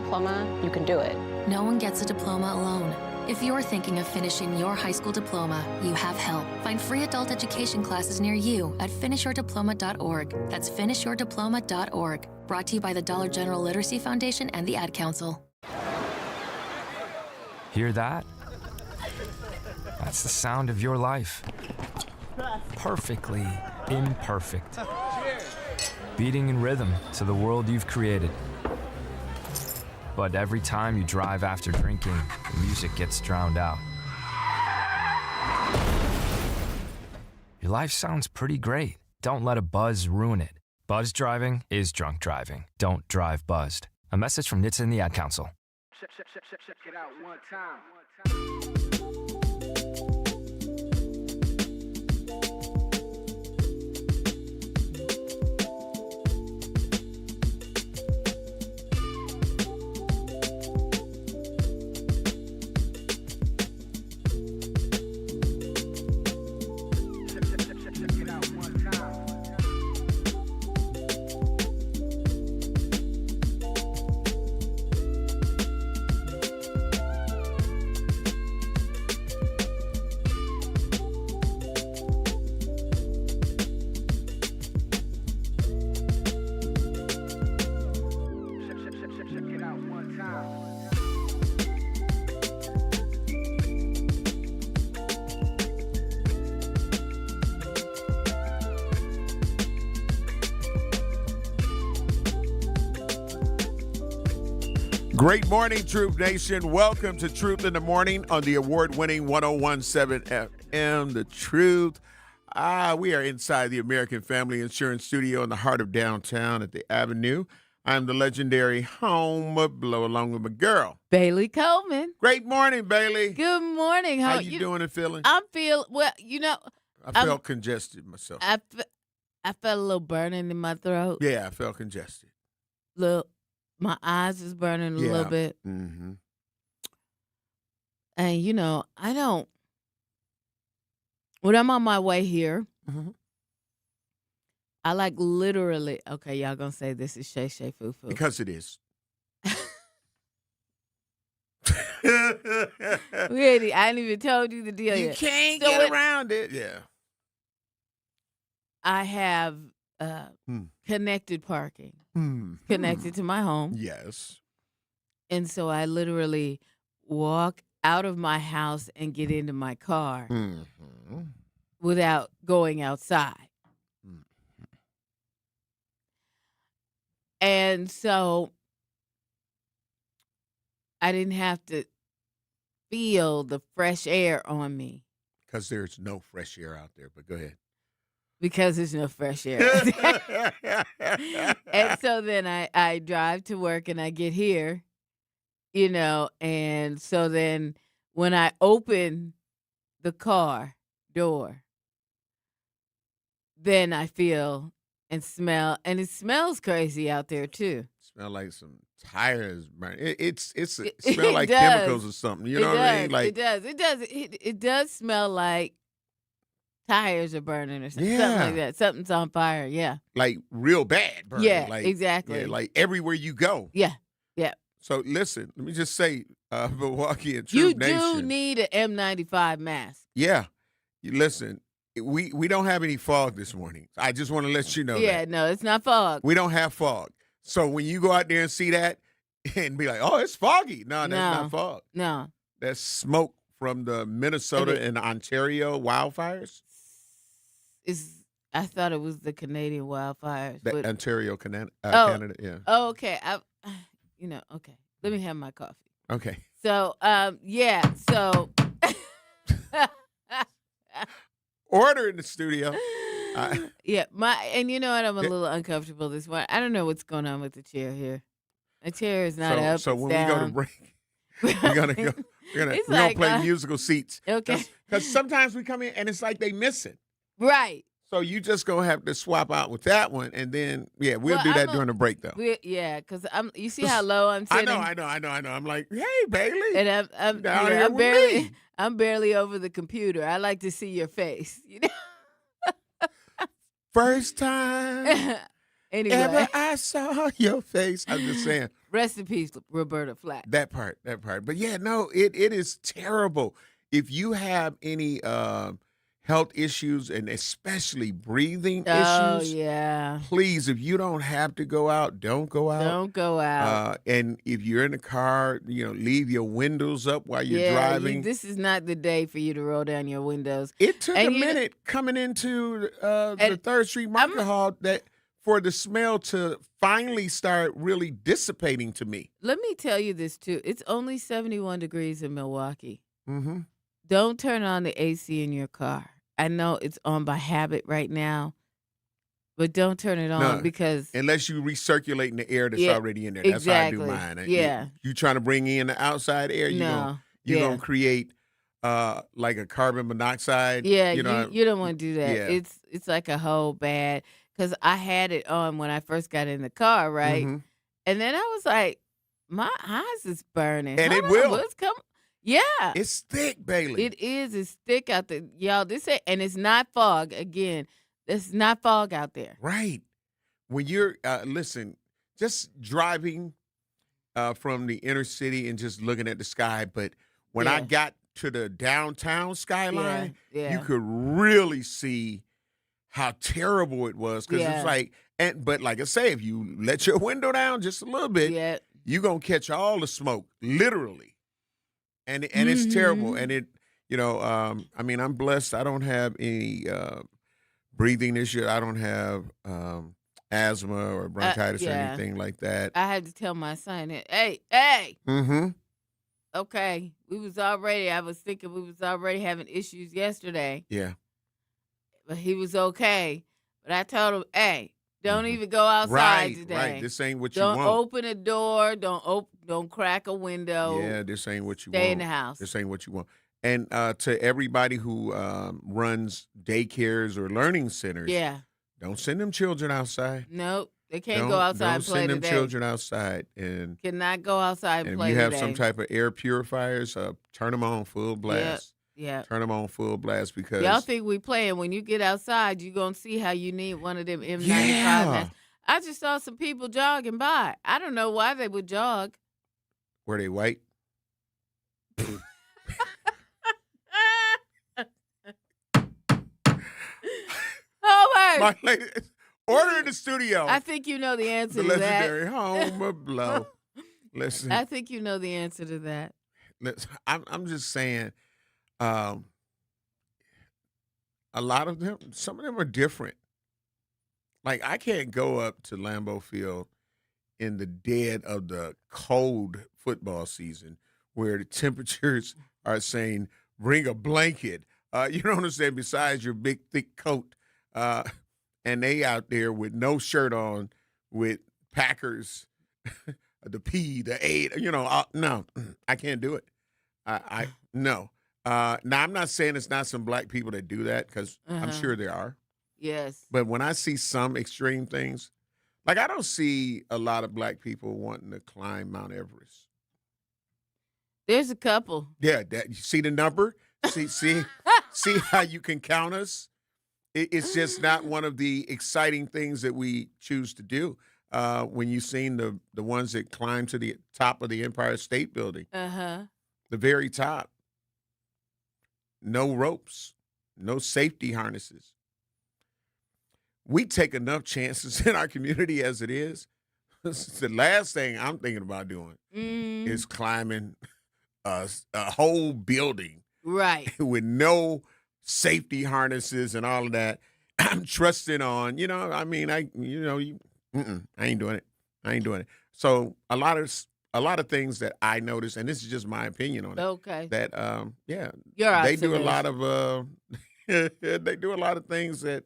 diploma, you can do it. No one gets a diploma alone. If you're thinking of finishing your high school diploma, you have help. Find free adult education classes near you at finishyourdiploma.org. That's finishyourdiploma.org. Brought to you by the Dollar General Literacy Foundation and the Ad Council. Hear that? That's the sound of your life. Perfectly imperfect. Beating in rhythm to the world you've created. But every time you drive after drinking, the music gets drowned out. Your life sounds pretty great. Don't let a buzz ruin it. Buzz driving is drunk driving. Don't drive buzzed. A message from NHTSA and the Ad Council. Check it out one time. Great morning, Truth Nation. Welcome to Truth in the Morning on the award-winning 101.7 FM, The Truth. We are inside the American Family Insurance Studio in the heart of downtown at the Avenue. I'm the legendary Home Blow along with my girl, Bailey Coleman. Great morning, Bailey. Good morning. How you doing and feeling? I felt congested myself. I felt a little burning in my throat. Yeah, I felt congested. My eyes is burning a little bit. Mm-hmm. And, I don't. When I'm on my way here, I like literally, okay, y'all gonna say this is Shay Shay Foo Foo. Because it is. I ain't even told you the deal You yet. can't get around it. Yeah. I have connected parking. Connected to my home. Yes. And so I literally walk out of my house and get into my car without going outside. And so I didn't have to feel the fresh air on me. Because there's no fresh air out there, but go ahead. Because there's no fresh air. And so then I drive to work and I get here, and so then when I open the car door, then I feel and smell, and it smells crazy out there too. Smell like some tires burning. It smell it like does. chemicals or something. You know what I mean? Like it does. It does smell like tires are burning or something like that. Something's on fire. Yeah. Like real bad burning. Yeah, like, exactly. Yeah, like everywhere you go. Yeah. So listen, let me just say, Milwaukee and Truth Nation. You do need an N95 mask. Yeah. You listen, we don't have any fog this morning. I just want to let you know that. Yeah, no, it's not fog. We don't have fog. So when you go out there and see that and be like, oh, it's foggy. No, that's not fog. No. That's smoke from the Minnesota and Ontario wildfires. I thought it was the Canadian wildfires. Ontario, Canada, yeah. Oh, okay. Okay. Let me have my coffee. Okay. So, so. Order in the studio. Yeah, and you know what? I'm a little uncomfortable this morning. I don't know what's going on with the chair here. The chair is not up. So when down. we go to break, we're gonna play musical seats. Okay. Because sometimes we come in and it's like they miss it. Right. So you just gonna have to swap out with that one, and then we'll do that during the break though. Because you see how low I'm sitting. I know. I'm like, hey, Bailey, and I'm barely over the computer. I like to see your face. First time anyway, ever I saw your face. I'm just saying. Rest in peace, Roberta Flack. That part. But yeah, no, it is terrible. If you have any health issues and especially breathing Oh, issues, yeah. please, if you don't have to go out, don't go out. Don't go out. And if you're in the car, leave your windows up while you're driving. This is not the day for you to roll down your windows. It took a minute coming into the 3rd Street Market Hall for the smell to finally start really dissipating to me. Let me tell you this, too. It's only 71 degrees in Milwaukee. Mm-hmm. Don't turn on the AC in your car. I know it's on by habit right now, but don't turn it on because... Unless you recirculating the air that's already in there. That's exactly. how I do mine. Yeah. You trying to bring in the outside air, you're going to create like a carbon monoxide. Yeah, you don't want to do that. Yeah. It's like a whole bad... Because I had it on when I first got in the car, right? Mm-hmm. And then I was like, my eyes is burning. And it will. What's coming? Yeah. It's thick, Bailey. It is. It's thick out there. Y'all, and it's not fog. Again, it's not fog out there. Right. When you're, listen, just driving from the inner city and just looking at the sky. But when I got to the downtown skyline, you could really see how terrible it was. Because it's like, but like I say, if you let your window down just a little bit, you're going to catch all the smoke, literally. And it's terrible. And it, I mean, I'm blessed. I don't have any breathing issue. I don't have asthma or bronchitis or anything like that. I had to tell my son, hey. Mm-hmm. Okay. I was thinking we was already having issues yesterday. Yeah. But he was okay. But I told him, hey, don't even go outside today. Right. This ain't what you want. Don't open a door. Don't crack a window. Yeah, this ain't what you want. Stay in the house. This ain't what you want. And to everybody who runs daycares or learning centers, don't send them children outside. Nope. They can't go outside and play today. Don't send them children outside. And cannot go outside and play today. And if you have today. some type of air purifiers, turn them on full blast. Yeah. Turn them on full blast because... Y'all think we playing. When you get outside, you're going to see how you need one of them M95 masks. I just saw some people jogging by. I don't know why they would jog. Were they white? Howard! My lady, order in the studio. I think you know the answer the to that. legendary home of blow. Listen. I think you know the answer to that. I'm just saying, a lot of them, some of them are different. Like, I can't go up to Lambeau Field in the dead of the cold football season where the temperatures are saying, bring a blanket. You know what I'm saying? Besides your big, thick coat. And they out there with no shirt on with Packers, the P, the A, no, I can't do it. No. Now, I'm not saying it's not some black people that do that because I'm sure there are. Yes. But when I see some extreme things, like I don't see a lot of black people wanting to climb Mount Everest. There's a couple. Yeah, you see the number? See how you can count us? It's just not one of the exciting things that we choose to do. When you've seen the ones that climb to the top of the Empire State Building. The very top. No ropes, no safety harnesses. We take enough chances in our community as it is. The last thing I'm thinking about doing is climbing a whole building. Right. With no safety harnesses and all of that. I'm trusting on, I ain't doing it. I ain't doing it. So a lot of things that I notice, and this is just my opinion on it. Okay. That they do a lot of they do a lot of things that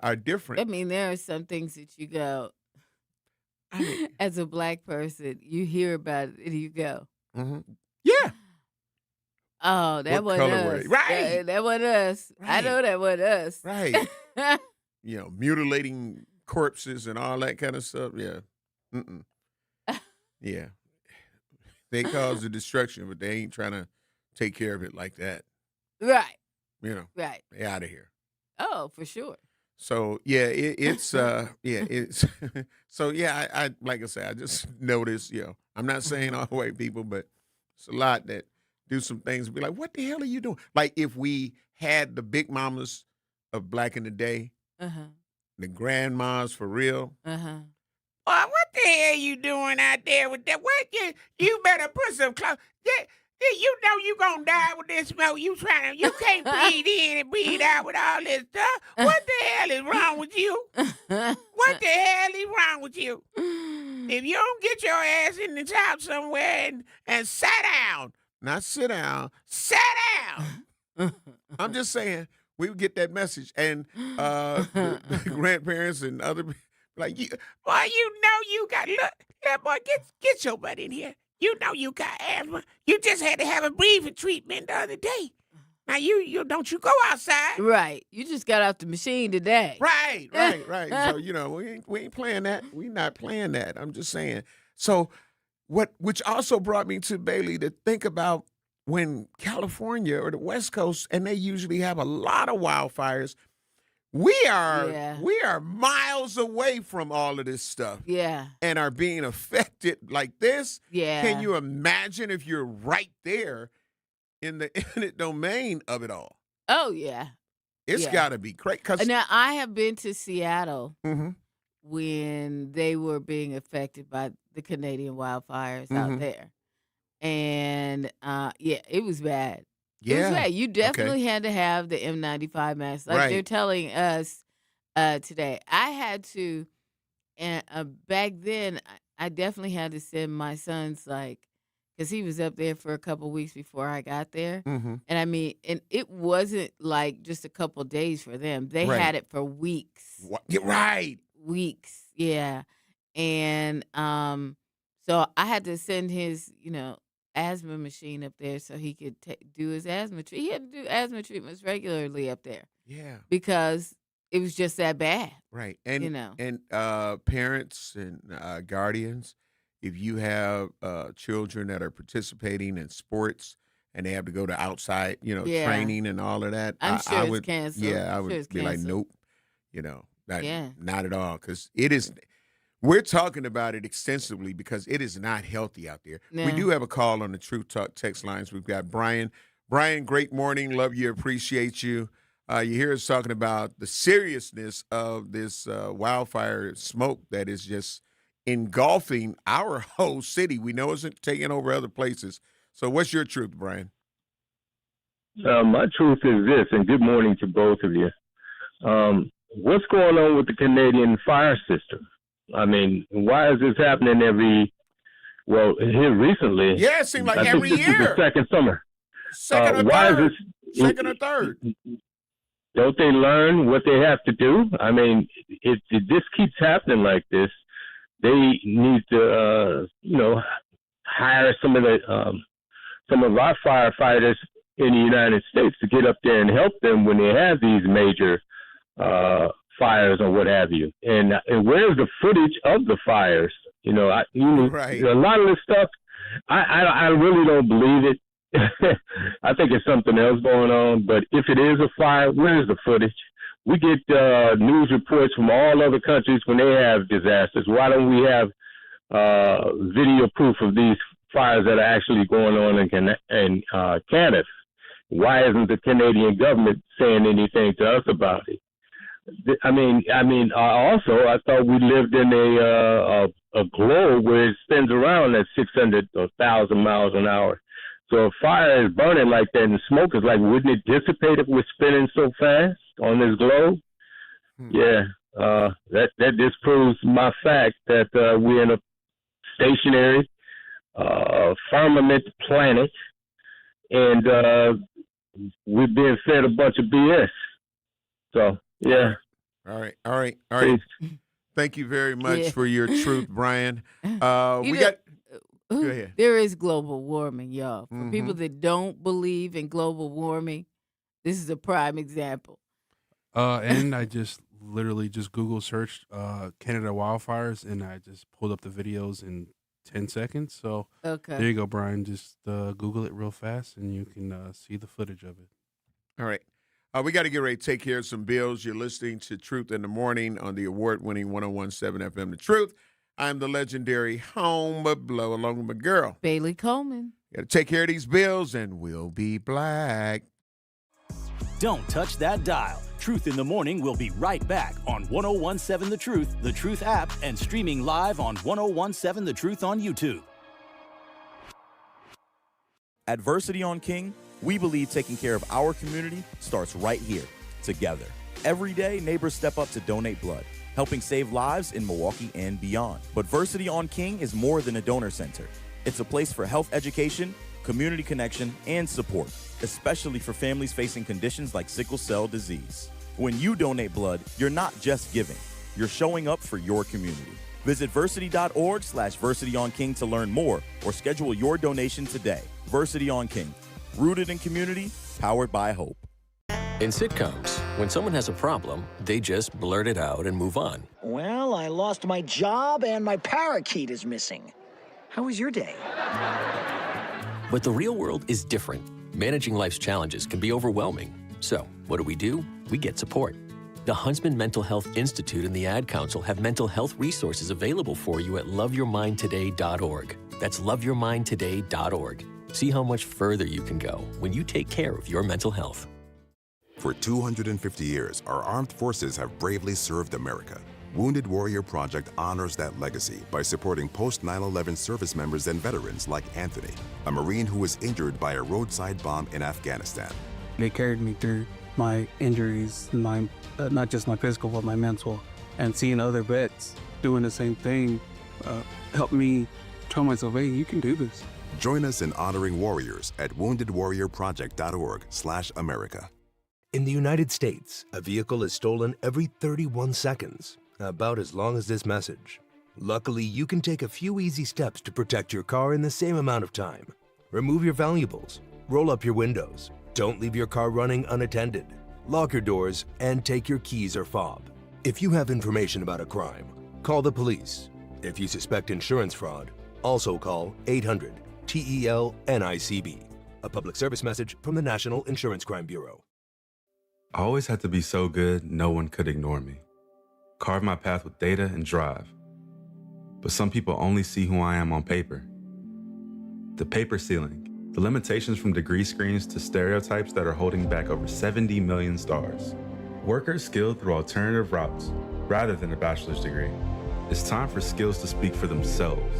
are different. I mean, there are some things that you go as a black person, you hear about it and you go, yeah. Oh, that wasn't us. Right. That wasn't us. Right. I know that wasn't us. Right. Mutilating corpses and all that kind of stuff. Yeah. Yeah. They cause the destruction, but they ain't trying to take care of it like that. Right. Right. They out of here. Oh, for sure. So yeah, it's it's so yeah. I like I said, I just noticed. I'm not saying all white people, but it's a lot that do some things and be like, "What the hell are you doing?" Like if we had the big mamas of back in the day, Uh-huh. the grandmas for real. Uh-huh. What the hell you doing out there with that? What you better put some clothes. You know you gonna die with this smoke. You can't breathe in and breathe out with all this stuff. What the hell is wrong with you? What the hell is wrong with you? If you don't get your ass in the top somewhere and sit down, not sit down, sit down. I'm just saying we would get that message, and the grandparents and other like, boy, you know you got look, boy, get your butt in here. You know you got asthma. You just had to have a breathing treatment the other day. Now you don't you go outside. Right. You just got off the machine today. Right. So we ain't playing that. We not playing that. I'm just saying. So which also brought me to Bailey to think about when California or the West Coast, and they usually have a lot of wildfires. We are miles away from all of this stuff. Yeah. And are being affected like this. Yeah. Can you imagine if you're right there in the infinite domain of it all? Oh, yeah. It's got to be crazy. Now, I have been to Seattle Mm-hmm. when they were being affected by the Canadian wildfires out there. And, it was bad. It was bad. You definitely had to have the N95 mask. Like they're telling us today. I had to, and back then, I definitely had to send my sons, because he was up there for a couple of weeks before I got there. Mm-hmm. And I mean, and it wasn't like just a couple of days for them. They had it for weeks. You're right. Weeks, yeah. And so I had to send his, asthma machine up there so he could do his asthma treatment. He had to do asthma treatments regularly up there. Yeah. Because it was just that bad. Right. And parents and guardians, if you have children that are participating in sports and they have to go to outside, training and all of that, I'm sure I it's would, canceled. yeah, I I'm would sure it's be like, canceled. nope, not at all, because it is. We're talking about it extensively because it is not healthy out there. Yeah. We do have a call on the Truth Talk text lines. We've got Brian. Brian, great morning. Love you. Appreciate you. You hear us talking about the seriousness of this wildfire smoke that is just engulfing our whole city. We know it's taking over other places. So what's your truth, Brian? My truth is this, and good morning to both of you. What's going on with the Canadian fire system? I mean, why is this happening here recently? Yeah, it seems like I every think this year. is the second summer. Second or third. Don't they learn what they have to do? I mean, if this keeps happening like this, they need to, hire some of our firefighters in the United States to get up there and help them when they have these major fires or what have you. And where's the footage of the fires? Right. A lot of this stuff, I really don't believe it. I think it's something else going on. But if it is a fire, where's the footage? We get news reports from all other countries when they have disasters. Why don't we have video proof of these fires that are actually going on in Canada? Why isn't the Canadian government saying anything to us about it? Also, I thought we lived in a globe where it spins around at 600 or 1,000 miles an hour. So if fire is burning like that and smoke is like, wouldn't it dissipate if we're spinning so fast on this globe? Yeah, that disproves my fact that we're in a stationary firmament planet, and we're being fed a bunch of BS. So, yeah. All right. Thank you very much for your truth, Brian. Go ahead. There is global warming, y'all. For people that don't believe in global warming, this is a prime example. And I just literally Google searched Canada wildfires, and I just pulled up the videos in 10 seconds. So there you go, Brian. Just Google it real fast, and you can see the footage of it. All right. We got to get ready to take care of some bills. You're listening to Truth in the Morning on the award-winning 101.7 FM The Truth. I'm the legendary Home Blow along with my girl, Bailey Coleman. Got to take care of these bills, and we'll be black. Don't touch that dial. Truth in the Morning will be right back on 101.7 The Truth app, and streaming live on 101.7 The Truth on YouTube. At Versity on King, we believe taking care of our community starts right here, together. Every day, neighbors step up to donate blood, helping save lives in Milwaukee and beyond. But Versity on King is more than a donor center. It's a place for health education, community connection, and support, especially for families facing conditions like sickle cell disease. When you donate blood, you're not just giving, you're showing up for your community. Visit versity.org/VersityOnKing to learn more or schedule your donation today. Versity on King, rooted in community, powered by hope. In sitcoms, when someone has a problem, they just blurt it out and move on. Well, I lost my job and my parakeet is missing. How was your day? But the real world is different. Managing life's challenges can be overwhelming. So, what do? We get support. The Huntsman Mental Health Institute and the Ad Council have mental health resources available for you at loveyourmindtoday.org. That's loveyourmindtoday.org. See how much further you can go when you take care of your mental health. For 250 years, our armed forces have bravely served America. Wounded Warrior Project honors that legacy by supporting post-9/11 service members and veterans like Anthony, a Marine who was injured by a roadside bomb in Afghanistan. They carried me through my injuries, not just my physical, but my mental. And seeing other vets doing the same thing helped me tell myself, hey, you can do this. Join us in honoring warriors at woundedwarriorproject.org/America. In the United States, a vehicle is stolen every 31 seconds, about as long as this message. Luckily, you can take a few easy steps to protect your car in the same amount of time. Remove your valuables, roll up your windows, don't leave your car running unattended, lock your doors, and take your keys or fob. If you have information about a crime, call the police. If you suspect insurance fraud, also call 800-TEL-NICB. A public service message from the National Insurance Crime Bureau. I always had to be so good, no one could ignore me. Carve my path with data and drive. But some people only see who I am on paper. The paper ceiling, the limitations from degree screens to stereotypes that are holding back over 70 million stars. Workers skilled through alternative routes, rather than a bachelor's degree. It's time for skills to speak for themselves.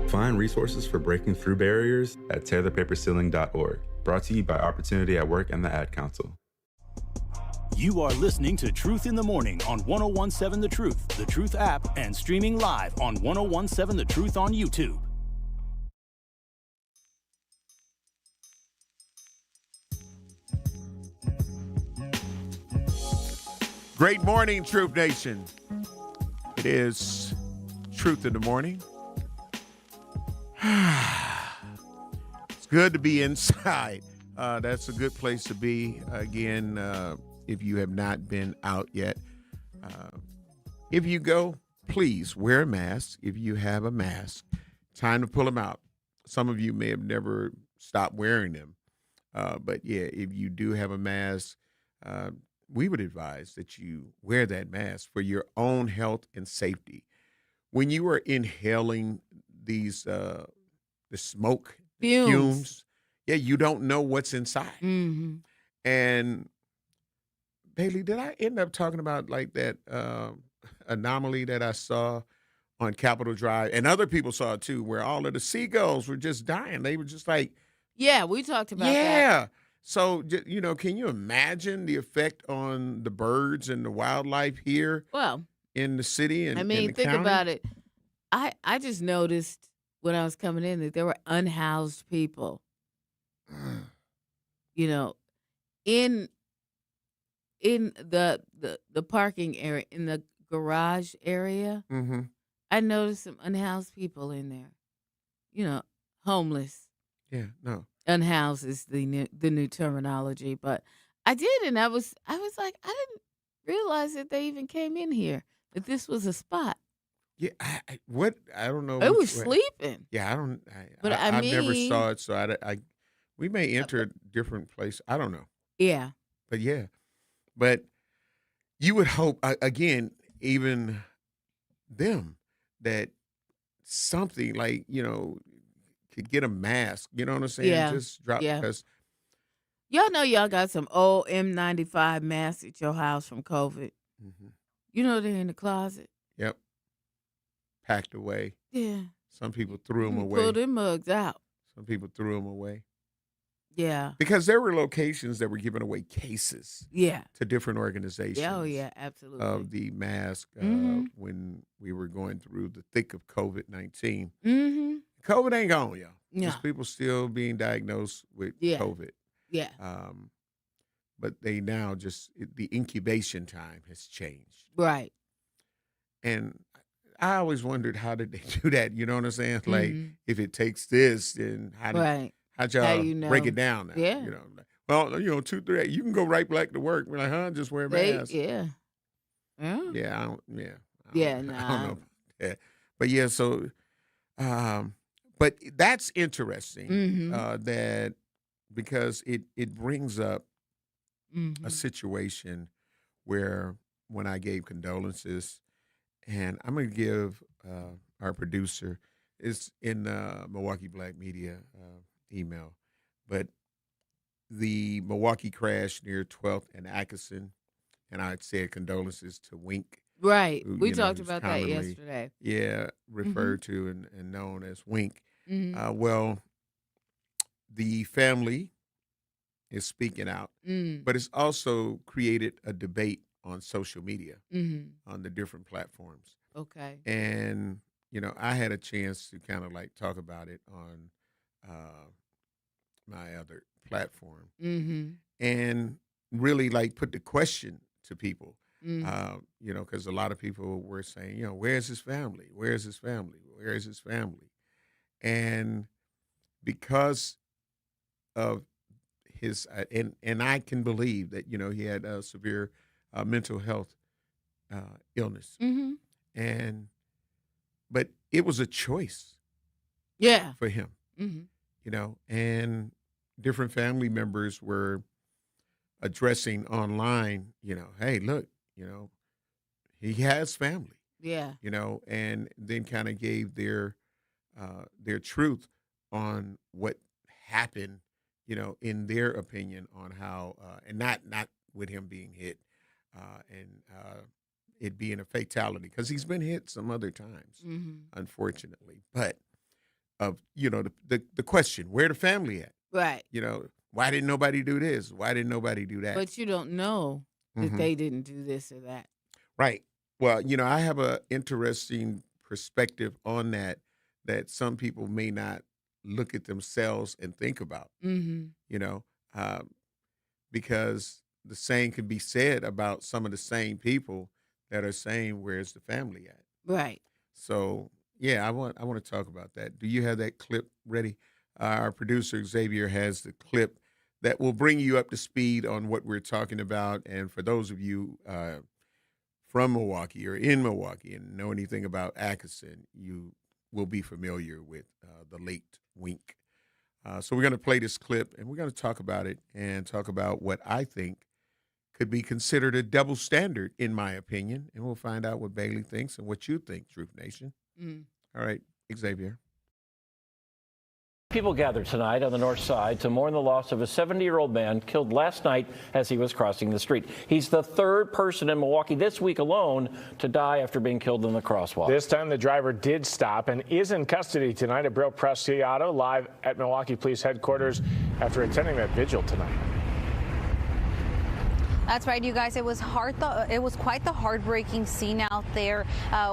Find resources for breaking through barriers at tearthepaperceiling.org. Brought to you by Opportunity at Work and the Ad Council. You are listening to Truth in the Morning on 101.7 The Truth app, and streaming live on 101.7 The Truth on YouTube. Great morning, Truth Nation. It is Truth in the Morning. It's good to be inside. That's a good place to be. Again, if you have not been out yet. If you go, please wear a mask. If you have a mask, time to pull them out. Some of you may have never stopped wearing them. But yeah, if you do have a mask, we would advise that you wear that mask for your own health and safety. When you are inhaling these the smoke fumes, yeah, you don't know what's inside. Mm-hmm. And Bailey, did I end up talking about like that anomaly that I saw on Capitol Drive, and other people saw it too, where all of the seagulls were just dying? They were just like, yeah, we talked about that. Yeah. So, you know, can you imagine the effect on the birds and the wildlife here? Well, in the city and I mean, in the think county? about it. I just noticed when I was coming in that there were unhoused people. You know, in the parking area, in the garage area, Mm-hmm. I noticed some unhoused people in there. You know, homeless. Yeah, no. Unhoused is the new terminology, but I did, and I was like, I didn't realize that they even came in here, that this was a spot. Yeah, I don't know. They were sleeping. Yeah, I don't. But I mean, never saw it, so we may enter a different place. I don't know. Yeah, But yeah, but you would hope again, even them, that something like, could get a mask. You know what I'm saying? Yeah. Just drop because y'all know y'all got some old N95 masks at your house from COVID. mm-hmm. You know they're in the closet. Yep, packed away. Yeah. Some people threw them away. Pull them mugs out. Some people threw them away. Yeah. Because there were locations that were giving away cases. Yeah. To different organizations. Yeah, oh yeah, absolutely. Of the mask when we were going through the thick of COVID-19. Mm-hmm. COVID ain't gone, y'all. No. There's people still being diagnosed with COVID. Yeah. But they now the incubation time has changed. Right. And I always wondered, how did they do that? You know what I'm saying? Like, if it takes this, then how'd y'all break it down now? Yeah. Well, 2, 3, you can go right back to work. We're like, just wear a mask. Yeah. Yeah. I don't know about that. But yeah, so, but that's interesting that because it brings up a situation where when I gave condolences, and I'm going to give our producer, it's in Milwaukee Black Media email, but the Milwaukee crash near 12th and Atkinson, and I said condolences to Wink. Right. Who, we talked about that commonly, yesterday. Yeah, referred to and known as Wink. Mm-hmm. Well, the family is speaking out, but it's also created a debate on social media, on the different platforms. Okay. And, I had a chance to kind of like talk about it on my other platform and really like put the question to people, because a lot of people were saying, where's his family? Where's his family? Where's his family? And because of his, and I can believe that, he had a severe mental health illness. But it was a choice. Yeah. For him, and different family members were addressing online, hey, look, he has family. Yeah. And then kind of gave their truth on what happened, in their opinion on how, and not with him being hit, and it being a fatality, because he's been hit some other times, unfortunately. But the question, where the family at? Right. Why didn't nobody do this? Why didn't nobody do that? But you don't know that they didn't do this or that. Right. Well, I have an interesting perspective on that some people may not look at themselves and think about, because the same could be said about some of the same people that are saying, where's the family at? Right. So, yeah, I want to talk about that. Do you have that clip ready? Our producer, Xavier, has the clip that will bring you up to speed on what we're talking about. And for those of you from Milwaukee or in Milwaukee and know anything about Atkinson, you will be familiar with the late Wink. So we're going to play this clip, and we're going to talk about it and talk about what I think could be considered a double standard, in my opinion. And we'll find out what Bailey thinks and what you think, Truth Nation. All right, Xavier. People gathered tonight on the north side to mourn the loss of a 70-year-old man killed last night as he was crossing the street. He's the third person in Milwaukee this week alone to die after being killed in the crosswalk. This time the driver did stop and is in custody tonight. Abril Preciado live at Milwaukee Police Headquarters after attending that vigil tonight. That's right, you guys. It was quite the heartbreaking scene out there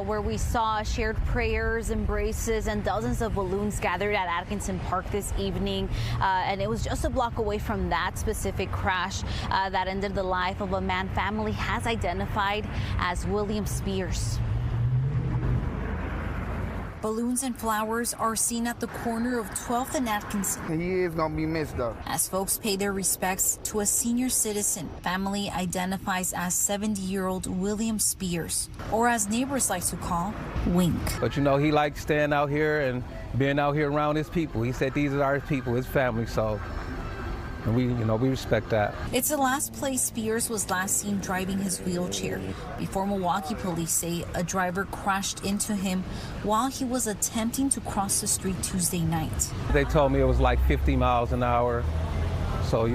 where we saw shared prayers, embraces, and dozens of balloons gathered at Atkinson Park this evening. And it was just a block away from that specific crash that ended the life of a man family has identified as William Spears. Balloons and flowers are seen at the corner of 12th and Atkinson. He is going to be missed, though. As folks pay their respects to a senior citizen, family identifies as 70-year-old William Spears, or as neighbors like to call, Wink. But he likes staying out here and being out here around his people. He said these are his people, his family, so And we respect that. It's the last place Spears was last seen driving his wheelchair before Milwaukee police say a driver crashed into him while he was attempting to cross the street Tuesday night. They told me it was like 50 miles an hour. So,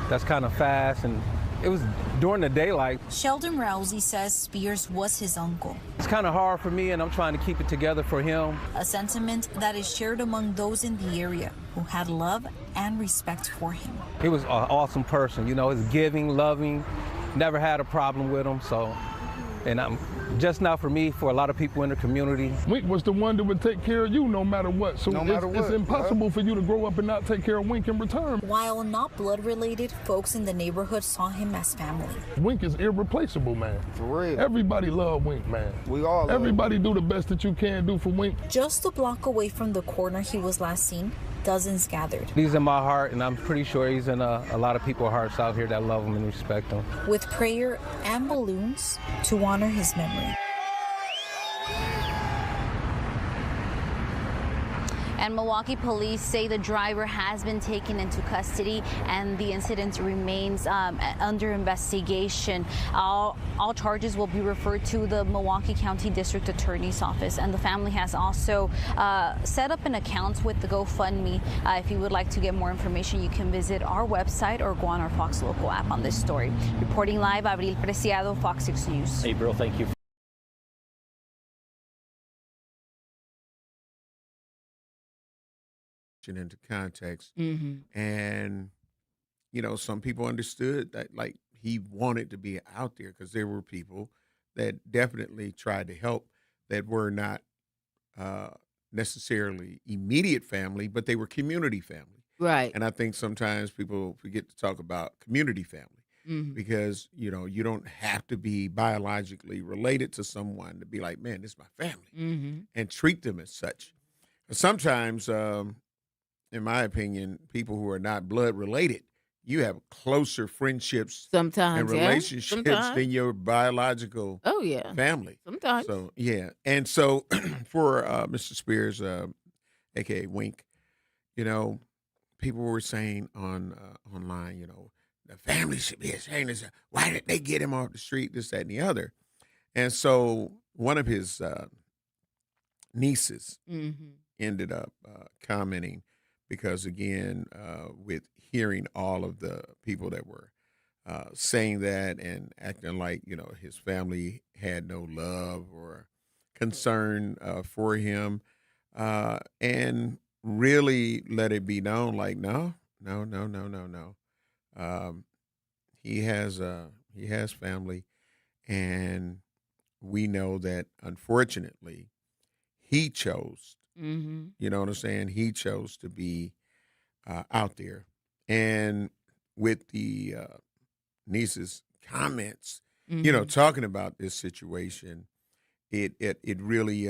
that's kind of fast, and it was during the daylight. Sheldon Rousey says Spears was his uncle. It's kind of hard for me, and I'm trying to keep it together for him. A sentiment that is shared among those in the area who had love and respect for him. He was an awesome person, he's giving, loving, never had a problem with him, and I'm just not for me, for a lot of people in the community. Wink was the one that would take care of you no matter what. So it's impossible for you to grow up and not take care of Wink in return. While not blood related, folks in the neighborhood saw him as family. Wink is irreplaceable, man. For real. Everybody love Wink, man. We all love Everybody do the best that you can do for Wink. Just a block away from the corner he was last seen, dozens gathered. He's in my heart, and I'm pretty sure he's in a lot of people's hearts out here that love him and respect him. With prayer and balloons to honor his memory. And Milwaukee police say the driver has been taken into custody and the incident remains under investigation. All charges will be referred to the Milwaukee County District Attorney's Office, and the family has also set up an account with the GoFundMe. If you would like to get more information, you can visit our website or go on our Fox Local app on this story. Reporting live, Abril Preciado, Fox 6 News. April, thank you. Into context, Mm-hmm. and some people understood that, like, he wanted to be out there because there were people that definitely tried to help that were not necessarily immediate family, but they were community family. Right. And I think sometimes people forget to talk about community family because you don't have to be biologically related to someone to be like, man, this is my family, and treat them as such. But sometimes in my opinion, people who are not blood related, you have closer friendships sometimes and relationships than your biological family. Sometimes. So, yeah. And so for Mr. Spears, a.k.a. Wink, people were saying online, the family should be ashamed. Why did they get him off the street, this, that, and the other? And so one of his nieces ended up commenting, because again, with hearing all of the people that were saying that and acting like, his family had no love or concern for him, and really let it be known, like, no. He has family, and we know that unfortunately he chose. You know what I'm saying? He chose to be out there. And with the niece's comments, talking about this situation, it really,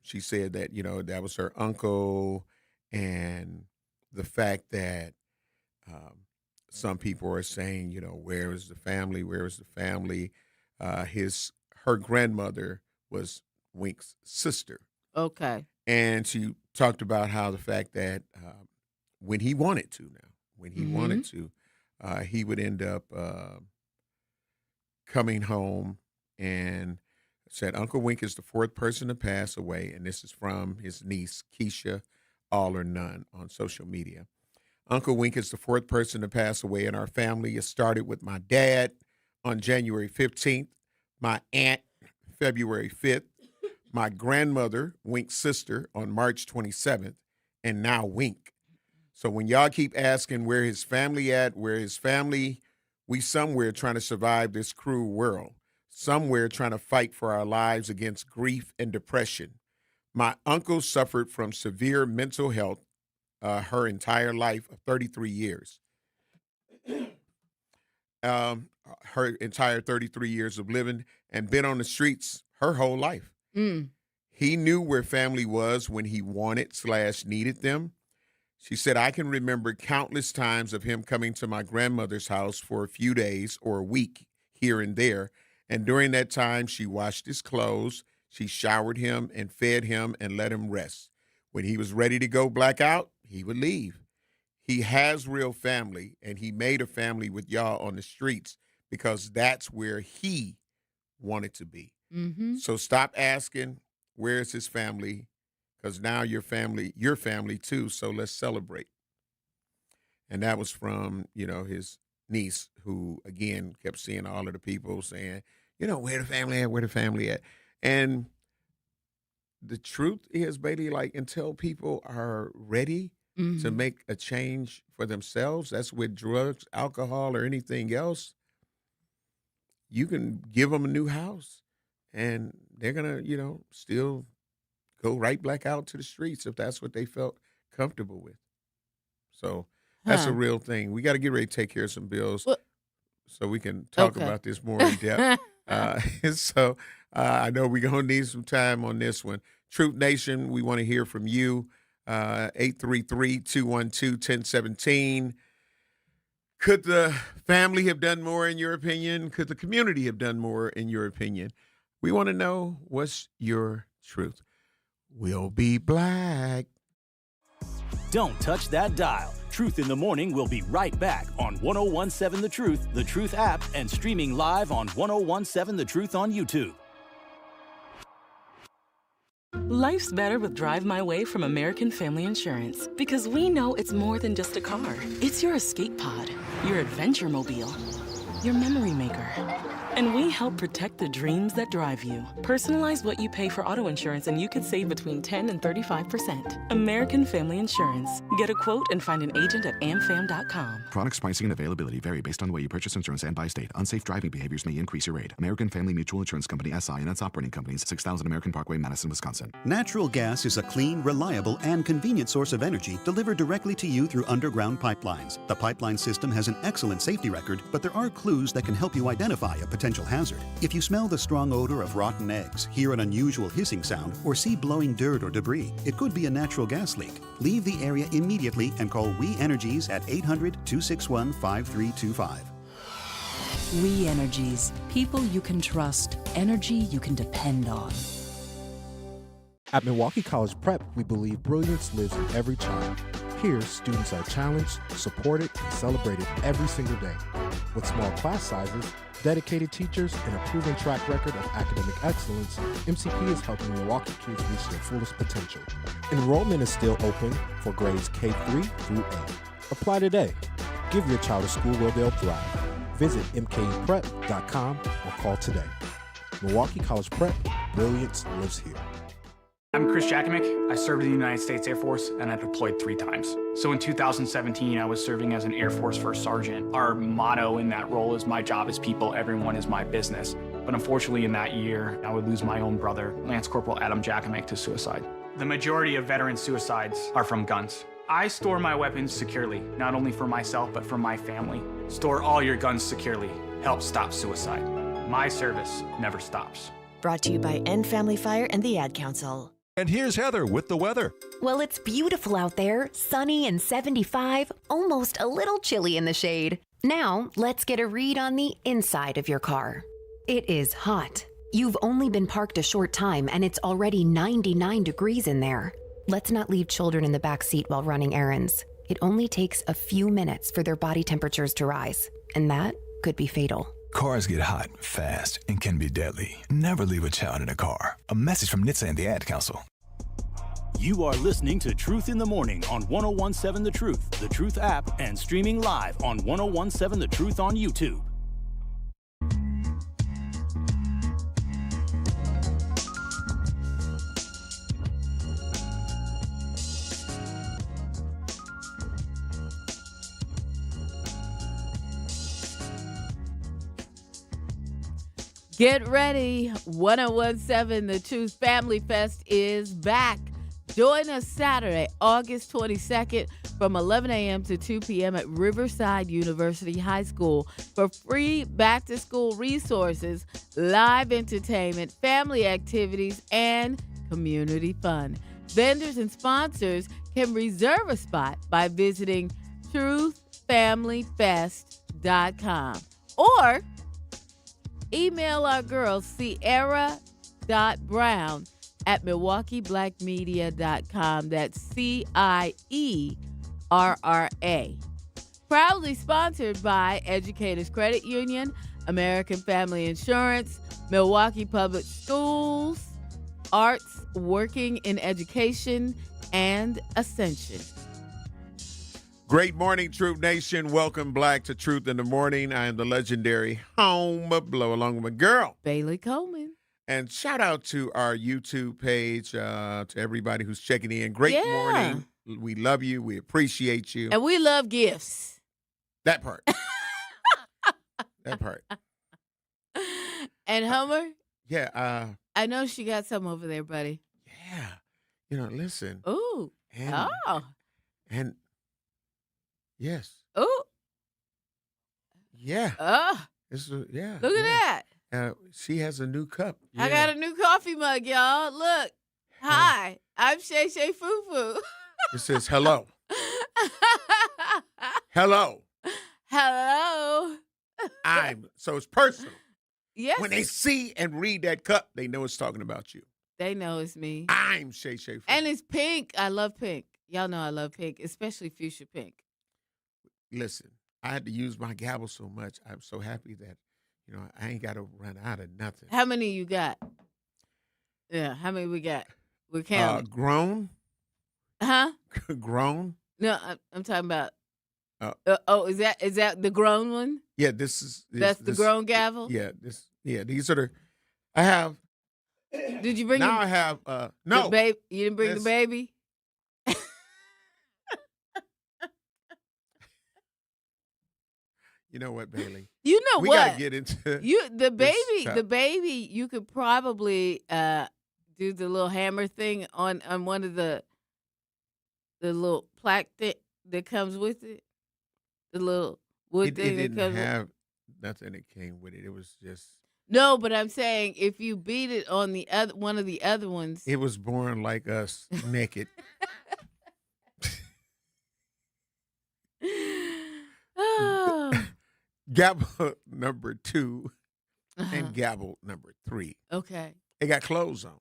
she said that, that was her uncle, and the fact that some people are saying, where is the family? Where is the family? Her grandmother was Wink's sister. Okay. And she talked about how the fact that when he wanted to, he would end up coming home, and said Uncle Wink is the fourth person to pass away. And this is from his niece, Keisha, All or None, on social media. Uncle Wink is the fourth person to pass away in our family. It started with my dad on January 15th, my aunt February 5th, my grandmother, Wink's sister, on March 27th, and now Wink. So when y'all keep asking where his family at, we somewhere trying to survive this cruel world, somewhere trying to fight for our lives against grief and depression. My uncle suffered from severe mental health her entire life of 33 years. Her entire 33 years of living, and been on the streets her whole life. He knew where family was when he wanted/needed them. She said, I can remember countless times of him coming to my grandmother's house for a few days or a week here and there. And during that time, she washed his clothes, she showered him and fed him and let him rest. When he was ready to go black out, he would leave. he has real family, and he made a family with y'all on the streets because that's where he wanted to be. Mm-hmm. So stop asking, where's his family? Because now your family too, so let's celebrate. And that was from, his niece, who, again, kept seeing all of the people saying, where the family at? And the truth is, Bailey, until people are ready to make a change for themselves, that's with drugs, alcohol, or anything else, you can give them a new house, and they're going to, still go right back out to the streets if that's what they felt comfortable with. So that's a real thing. We got to get ready to take care of some bills so we can talk about this more in depth. So I know we're going to need some time on this one. Truth Nation, we want to hear from you. 833-212-1017. Could the family have done more in your opinion? Could the community have done more in your opinion? We want to know, what's your truth? We'll be black. Don't touch that dial. Truth in the Morning will be right back on 101.7 The Truth app, and streaming live on 101.7 The Truth on YouTube. Life's better with Drive My Way from American Family Insurance, because we know it's more than just a car. It's your escape pod, your adventure mobile, your memory maker. And we help protect the dreams that drive you. Personalize what you pay for auto insurance and you could save between 10 and 35%. American Family Insurance. Get a quote and find an agent at amfam.com. Products, pricing, and availability vary based on the way you purchase insurance and by state. Unsafe driving behaviors may increase your rate. American Family Mutual Insurance Company, SI, and its operating companies, 6000 American Parkway, Madison, Wisconsin. Natural gas is a clean, reliable, and convenient source of energy delivered directly to you through underground pipelines. The pipeline system has an excellent safety record, but there are clues that can help you identify a potential hazard. If you smell the strong odor of rotten eggs, hear an unusual hissing sound, or see blowing dirt or debris, it could be a natural gas leak. Leave the area immediately and call We Energies at 800-261-5325. We Energies. People you can trust. Energy you can depend on. At Milwaukee College Prep, we believe brilliance lives in every child. Here, students are challenged, supported, and celebrated every single day. With small class sizes, dedicated teachers, and a proven track record of academic excellence, MCP is helping Milwaukee kids reach their fullest potential. Enrollment is still open for grades K-3 through 8. Apply today. Give your child a school where they'll thrive. Visit mkuprep.com or call today. Milwaukee College Prep, brilliance lives here. I'm Chris Jakovic. I served in the United States Air Force, and I deployed 3 times. So in 2017, I was serving as an Air Force First Sergeant. Our motto in that role is, my job is people, everyone is my business. But unfortunately in that year, I would lose my own brother, Lance Corporal Adam Jakovic, to suicide. The majority of veteran suicides are from guns. I store my weapons securely, not only for myself, but for my family. Store all your guns securely. Help stop suicide. My service never stops. Brought to you by End Family Fire and the Ad Council. And here's Heather with the weather. Well, it's beautiful out there, sunny and 75, almost a little chilly in the shade. Now, let's get a read on the inside of your car. It is hot. You've only been parked a short time and it's already 99 degrees in there. Let's not leave children in the back seat while running errands. It only takes a few minutes for their body temperatures to rise, and that could be fatal. Cars get hot, fast, and can be deadly. Never leave a child in a car. A message from NHTSA and the Ad Council. You are listening to Truth in the Morning on 101.7 The Truth app, and streaming live on 101.7 The Truth on YouTube. Get ready. 101.7 The Truth Family Fest is back. Join us Saturday, August 22nd from 11 a.m. to 2 p.m. at Riverside University High School for free back-to-school resources, live entertainment, family activities, and community fun. Vendors and sponsors can reserve a spot by visiting truthfamilyfest.com or email our girl, Sierra.Brown@MilwaukeeBlackMedia.com. That's Sierra.Brown RRA. Proudly sponsored by Educators Credit Union, American Family Insurance, Milwaukee Public Schools, Arts Working in Education, and Ascension. Great morning, Truth Nation. Welcome back to Truth in the Morning. I am the legendary Home Blow, along with my girl, Bailey Coleman. And shout out to our YouTube page, to everybody who's checking in. Great morning. We love you. We appreciate you. And we love gifts. That part. That part. And Homer? Yeah. I know she got some over there, buddy. Yeah. Listen. Ooh. And yes. Ooh. Yeah. Yeah. Look at that. She has a new cup. I got a new coffee mug, y'all. Look. Hi. I'm Shay Shay Foo Foo. It says hello. Hello. Hello. So it's personal. Yes. When they see and read that cup, they know it's talking about you. They know it's me. I'm Shay Shay Foo. And it's pink. I love pink. Y'all know I love pink, especially fuchsia pink. Listen, I had to use my gavel so much. I'm so happy that, I ain't got to run out of nothing. How many you got? Yeah, how many we got? We're counting. Grown. Huh? Grown. No, I'm talking about. Is that the grown one? Yeah, that's the grown gavel. Yeah, these are the. I have. Did you bring? Now I have. No, baby. You didn't bring the baby. You know what, Bailey? You know we what? We gotta get into the baby. The baby. You could probably do the little hammer thing on one of the little plaque that comes with it. The little wood thing it that comes. It didn't have nothing that came with it. It was just. No, but I'm saying if you beat it on the other one of the other ones. It was born like us, naked. Gavel number 2 and gavel number 3. Okay. They got clothes on.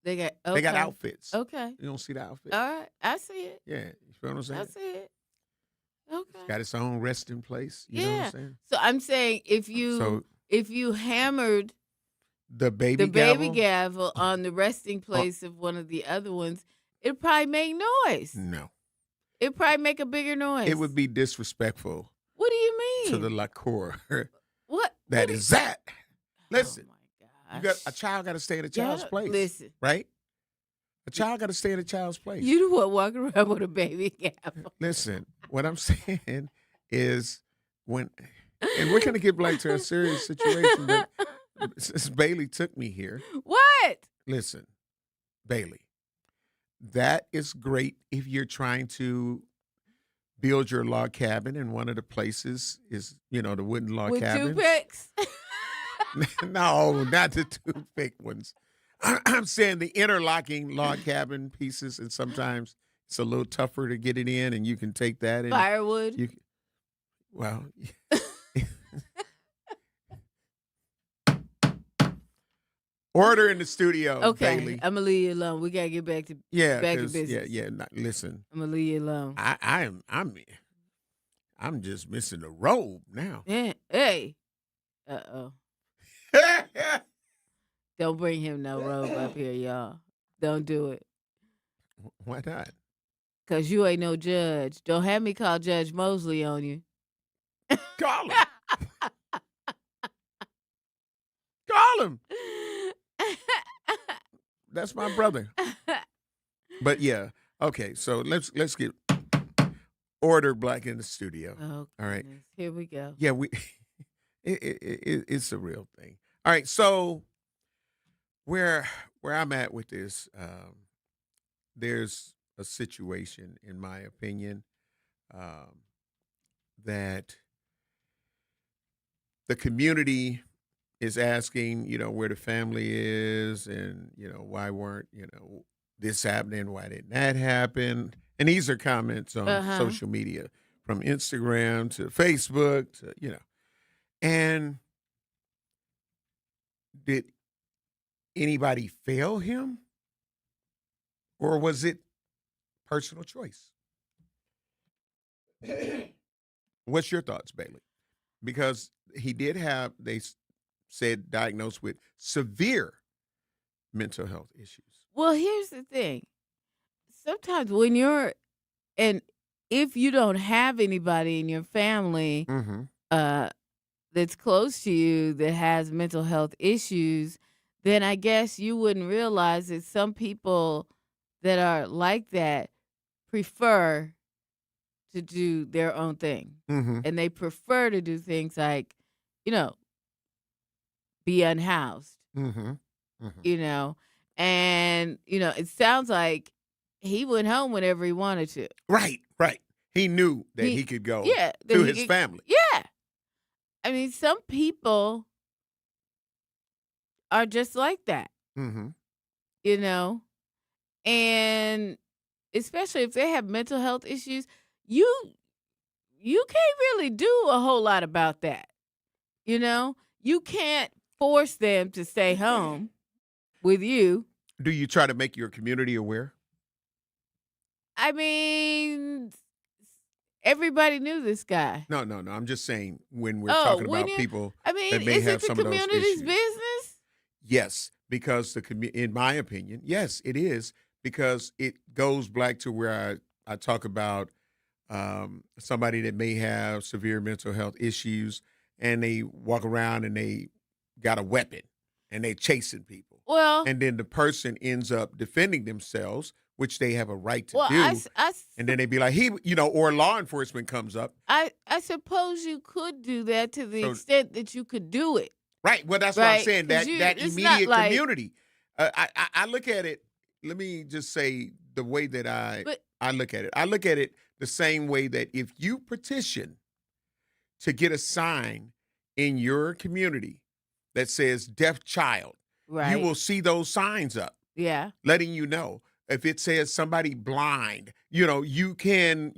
They got outfits. Okay. You don't see the outfits. All right. I see it. Yeah. You feel what I'm saying? I see it. Okay. It's got its own resting place. You know what I'm saying? So I'm saying if you hammered the baby gavel on the resting place of one of the other ones, it'd probably make noise. No. It'd probably make a bigger noise. It would be disrespectful. What do you mean? To the liqueur. What? That is that. Listen. Oh my gosh. A child got to stay in a child's place. Listen. Right? A child got to stay in a child's place. You the one walking around with a baby gavel. Listen, what I'm saying is and we're going to get back to a serious situation, but since Bailey took me here. What? Listen, Bailey, that is great if you're trying to build your log cabin, and one of the places is, the wooden log cabin. With toothpicks? No, not the toothpick ones. I'm saying the interlocking log cabin pieces, and sometimes it's a little tougher to get it in, and you can take that. And firewood? Order in the studio, okay, Bailey. I'm gonna leave you alone. We gotta get back to business. Yeah. Listen, I'm gonna leave you alone. I'm just missing the robe now. Yeah. Hey. Uh-oh. Don't bring him no robe up here, y'all. Don't do it. Why not? Because you ain't no judge. Don't have me call Judge Mosley on you. Call him. Call him. That's my brother. But yeah, okay. So let's get order black in the studio. Oh, all right. Here we go. Yeah, it's a real thing. All right. So where I'm at with this, there's a situation, in my opinion, that the community is asking, where the family is, and, why weren't, this happening, why didn't that happen? And these are comments on social media, from Instagram to Facebook to, and did anybody fail him, or was it personal choice? What's your thoughts, Bailey? Because he did have, they said, diagnosed with severe mental health issues. Well, here's the thing. Sometimes when and if you don't have anybody in your family that's close to you that has mental health issues, then I guess you wouldn't realize that some people that are like that prefer to do their own thing. And they prefer to do things like, be unhoused, and, it sounds like he went home whenever he wanted to. Right. He knew that he could go to his family. Yeah. I mean, some people are just like that, and especially if they have mental health issues, you can't really do a whole lot about that. You can't force them to stay home with you. Do you try to make your community aware? I mean, everybody knew this guy. No. I'm just saying when we're talking about people that may have some of those issues. Is it the community's business? Yes, because in my opinion, yes, it is, because it goes back to where I talk about somebody that may have severe mental health issues and they walk around and they got a weapon and they chasing people. Well, and then the person ends up defending themselves, which they have a right to do. And then they be like, or law enforcement comes up. I suppose you could do that to the extent that you could do it. Right. Well, that's what I'm saying. That immediate community. I look at it. Let me just say the way that I look at it. I look at it the same way that if you petition to get a sign in your community that says deaf child, you will see those signs up. Yeah. Letting you know. If it says somebody blind, you can,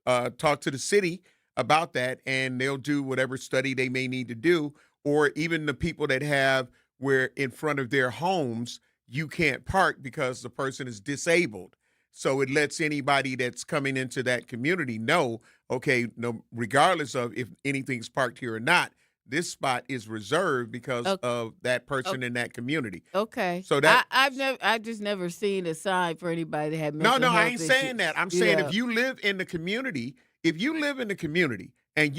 talk to the city about that and they'll do whatever study they may need to do. Or even the people that have where in front of their homes, you can't park because the person is disabled. So it lets anybody that's coming into that community know, okay, no, regardless of if anything's parked here or not, this spot is reserved because of that person in that community. Okay. So that I've just never seen a sign for anybody that had mental health I ain't issues. saying that. I'm saying if you live in the community, and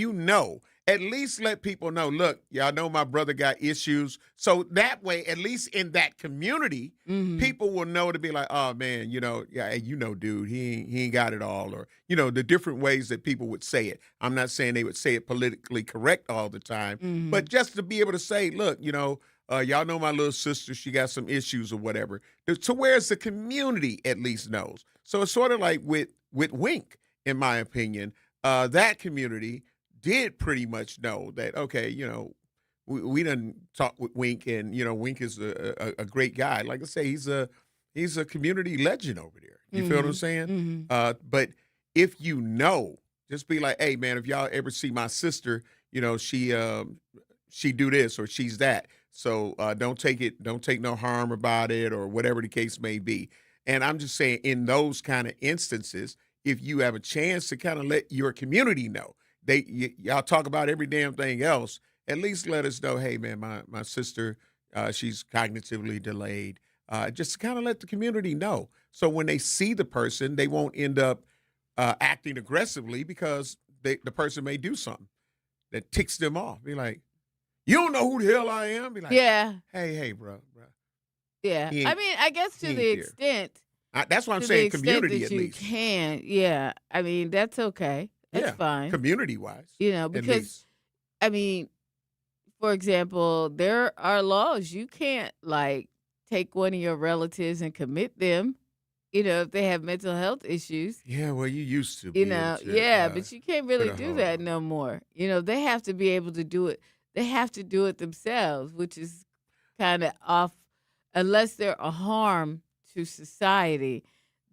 at least let people know, look, y'all know my brother got issues. So that way, at least in that community, people will know to be like, oh man, dude, he ain't got it all. Or, the different ways that people would say it. I'm not saying they would say it politically correct all the time, but just to be able to say, look, y'all know my little sister, she got some issues or whatever. To where the community at least knows. So it's sort of like with Wink, in my opinion, that community did pretty much know that, okay, we done talk with Wink, and, Wink is a great guy. Like I say, he's a community legend over there. You feel what I'm saying? But if just be like, hey, man, if y'all ever see my sister, she do this or she's that. So don't take no harm about it or whatever the case may be. And I'm just saying in those kind of instances, if you have a chance to kind of let your community know, y'all talk about every damn thing else, at least let us know, hey, man, my sister, she's cognitively delayed. Just kind of let the community know. So when they see the person, they won't end up acting aggressively because the person may do something that ticks them off. Be like, you don't know who the hell I am? Be like, yeah. Hey, bro. Yeah. I mean, I guess to the extent. That's why I'm saying community at least. You can, yeah. I mean, that's okay. That's fine. Community-wise. Because, I mean, for example, there are laws. You can't, take one of your relatives and commit them, if they have mental health issues. Yeah, well, you used to. But you can't really do that no more. They have to be able to do it. They have to do it themselves, which is kind of off, unless they're a harm to society.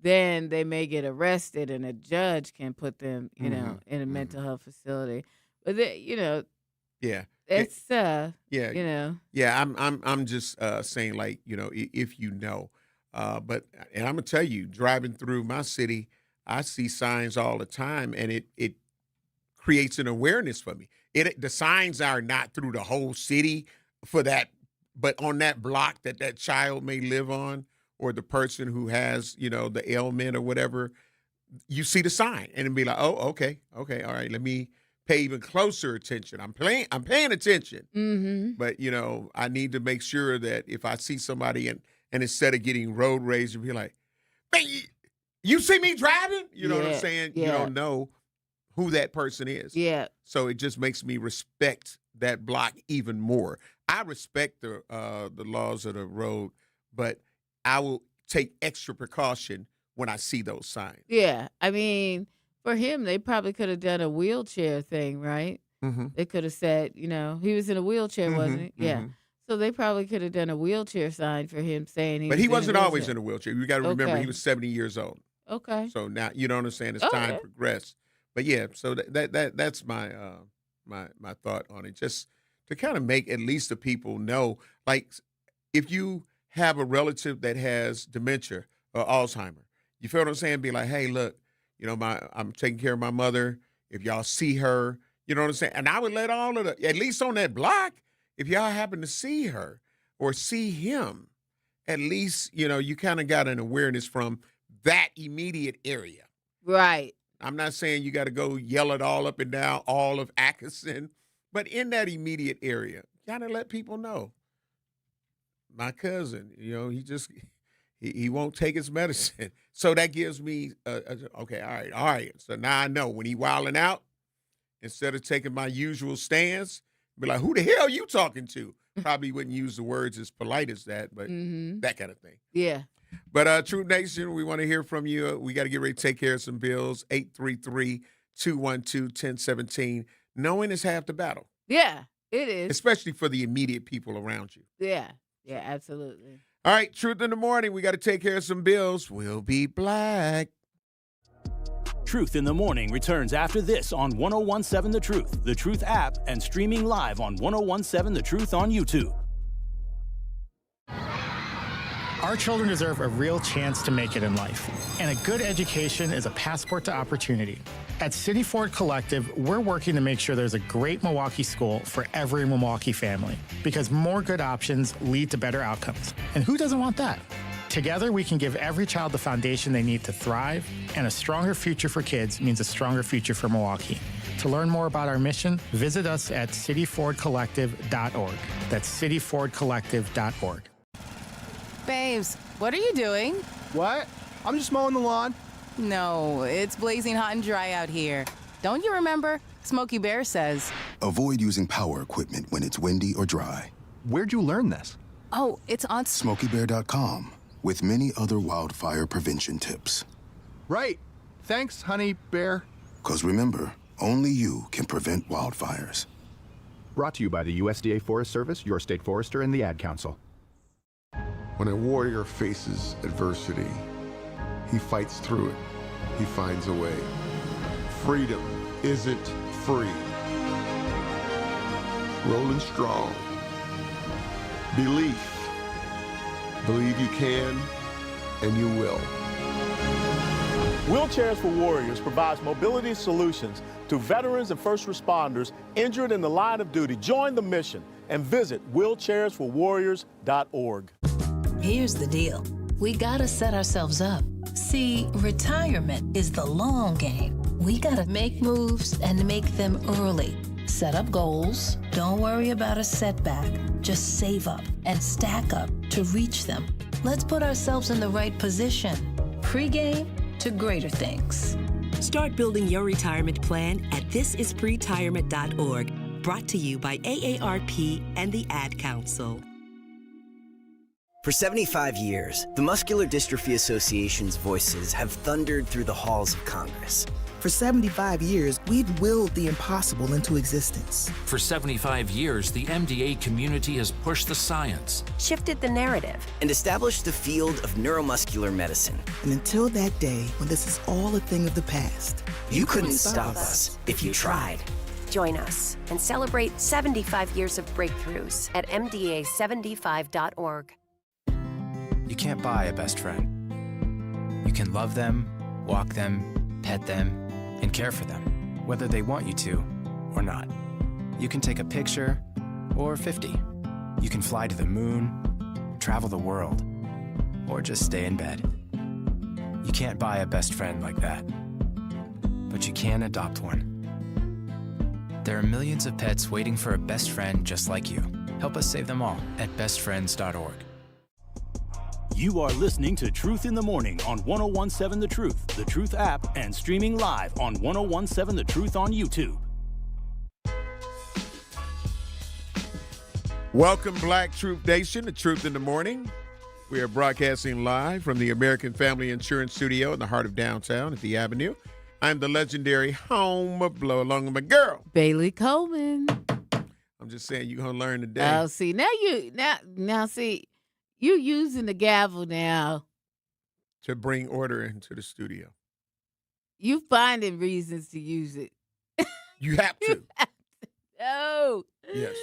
Then they may get arrested and a judge can put them, in a mental health facility. But yeah, it's Yeah, I'm just saying, like, if but and I'm gonna tell you, driving through my city, I see signs all the time, and it creates an awareness for me. The signs are not through the whole city for that, but on that block that child may live on, or the person who has, the ailment or whatever, you see the sign and it'd be like, oh, okay, all right, let me pay even closer attention. I'm paying attention, but I need to make sure that if I see somebody and instead of getting road rage, you'd be like, "Man, you see me driving?" You know what I'm saying? Yeah. You don't know who that person is. Yeah. So it just makes me respect that block even more. I respect the laws of the road, but I will take extra precaution when I see those signs. Yeah. I mean, for him, they probably could have done a wheelchair thing, right? They could have said, he was in a wheelchair, wasn't he? Yeah. So they probably could have done a wheelchair sign for him saying But he wasn't in a always wheelchair. in a wheelchair. You got to remember, he was 70 years old. Okay. So now, you know what I'm saying? As time progressed. But yeah, so that's my my thought on it. Just to kind of make at least the people know, like if you have a relative that has dementia or Alzheimer, you feel what I'm saying? Be like, hey, look, I'm taking care of my mother. If y'all see her, you know what I'm saying? And I would let all of at least on that block, if y'all happen to see her or see him, at least, you kind of got an awareness from that immediate area. Right. I'm not saying you got to go yell it all up and down all of Atkinson, but in that immediate area, kind of let people know. My cousin, he won't take his medicine. So that gives me, okay, all right. So now I know when he wilding out, instead of taking my usual stance, be like, who the hell are you talking to? Probably wouldn't use the words as polite as that, but that kind of thing. Yeah. But True Nation, we want to hear from you. We got to get ready to take care of some bills. 833-212-1017. Knowing is half the battle. Yeah, it is. Especially for the immediate people around you. Yeah, absolutely. All right, Truth in the Morning. We got to take care of some bills. We'll be black. Truth in the Morning returns after this on 101.7 The Truth app, and streaming live on 101.7 The Truth on YouTube. Our children deserve a real chance to make it in life, and a good education is a passport to opportunity. At City Ford Collective, we're working to make sure there's a great Milwaukee school for every Milwaukee family, because more good options lead to better outcomes. And who doesn't want that? Together, we can give every child the foundation they need to thrive, and a stronger future for kids means a stronger future for Milwaukee. To learn more about our mission, visit us at cityfordcollective.org. That's cityfordcollective.org. Babes, what are you doing? What? I'm just mowing the lawn. No, it's blazing hot and dry out here. Don't you remember? Smokey Bear says. Avoid using power equipment when it's windy or dry. Where'd you learn this? Oh, it's on SmokeyBear.com, with many other wildfire prevention tips. Right. Thanks, honey bear. 'Cause remember, only you can prevent wildfires. Brought to you by the USDA Forest Service, your state forester, and the Ad Council. When a warrior faces adversity, he fights through it. He finds a way. Freedom isn't free. Rolling strong. Belief. Believe you can, and you will. Wheelchairs for Warriors provides mobility solutions to veterans and first responders injured in the line of duty. Join the mission and visit wheelchairsforwarriors.org. Here's the deal. We gotta set ourselves up. See, retirement is the long game. We gotta make moves and make them early. Set up goals. Don't worry about a setback. Just save up and stack up to reach them. Let's put ourselves in the right position. Pre-game to greater things. Start building your retirement plan at thisispretirement.org. Brought to you by AARP and the Ad Council. For 75 years, the Muscular Dystrophy Association's voices have thundered through the halls of Congress. For 75 years, we've willed the impossible into existence. For 75 years, the MDA community has pushed the science, shifted the narrative, and established the field of neuromuscular medicine. And until that day when this is all a thing of the past, you couldn't stop us if you tried. Join us and celebrate 75 years of breakthroughs at MDA75.org. You can't buy a best friend. You can love them, Walk them, pet them, and care for them, whether they want you to or not. You can take a picture or 50. You can fly to the moon, travel the world, or just stay in bed. You can't buy a best friend like that, but you can adopt one. There are millions of pets waiting for a best friend just like you. Help us save them all at bestfriends.org. You are listening to Truth in the Morning on 1017 The Truth app, and streaming live on 1017 The Truth on YouTube. Welcome, Black Truth Nation, to Truth in the Morning. We are broadcasting live from the American Family Insurance Studio in the heart of downtown at the Avenue. I'm the legendary home of Blow, along with my girl, Bailey Coleman. I'm just saying, you're going to learn today. Oh, see, now see, you using the gavel now to bring order into the studio. You finding reasons to use it. You have to. No. Yes.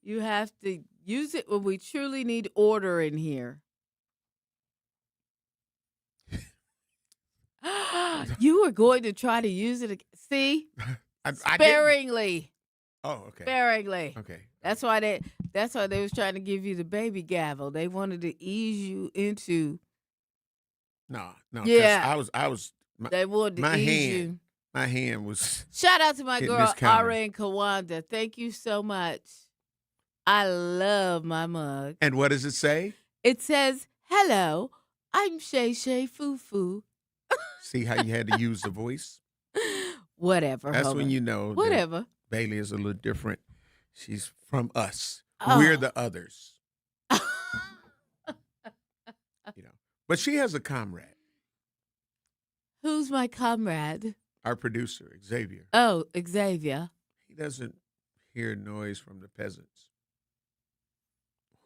You have to use it when we truly need order in here. You were going to try to use it. See? Sparingly. Oh, okay. Sparingly. Okay. That's why they was trying to give you the baby gavel. They wanted to ease you into. No. Yeah. They wanted to ease you. My hand was. Shout out to my girl, R.N. Kawanda. Thank you so much. I love my mug. And what does it say? It says, "Hello, I'm Shay Shay Foo Foo." See how you had to use the voice? Whatever. That's when you know. Whatever. Bailey is a little different. She's from us. Oh. We're the others. But she has a comrade. Who's my comrade? Our producer, Xavier. Oh, Xavier. He doesn't hear noise from the peasants,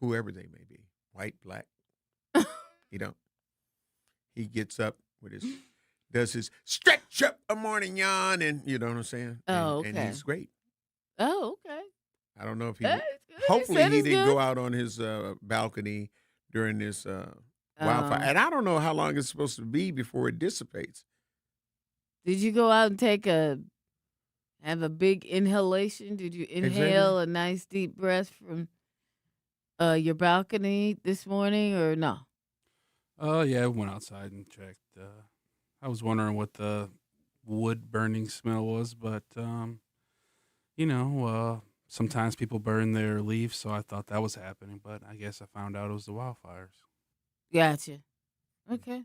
whoever they may be, white, black. He don't. He gets up with does his stretch up a morning yawn, and you know what I'm saying? Okay. And he's great. Oh, okay. I don't know if he. Good. Hopefully, he didn't good. go out on his balcony during this wildfire. And I don't know how long it's supposed to be before it dissipates. Did you go out and have a big inhalation? Did you inhale a nice deep breath from your balcony this morning, or no? Yeah, I went outside and checked. I was wondering what the wood burning smell was, but sometimes people burn their leaves, so I thought that was happening, but I guess I found out it was the wildfires. Gotcha. Okay.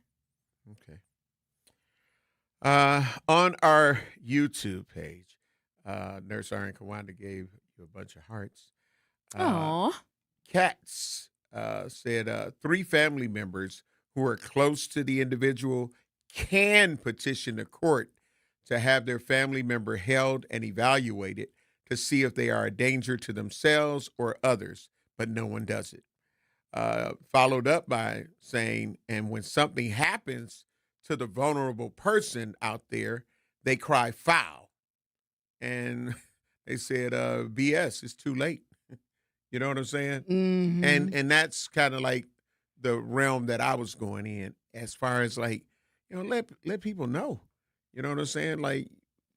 On our YouTube page, Nurse R.N. Kawanda gave you a bunch of hearts. Aww. Katz said 3 family members who are close to the individual can petition the court to have their family member held and evaluated to see if they are a danger to themselves or others, but no one does it. Followed up by saying, and when something happens to the vulnerable person out there, they cry foul. And they said, BS, it's too late. You know what I'm saying? Mm-hmm. And that's kind of like the realm that I was going in, as far as like, let people know. You know what I'm saying? Like,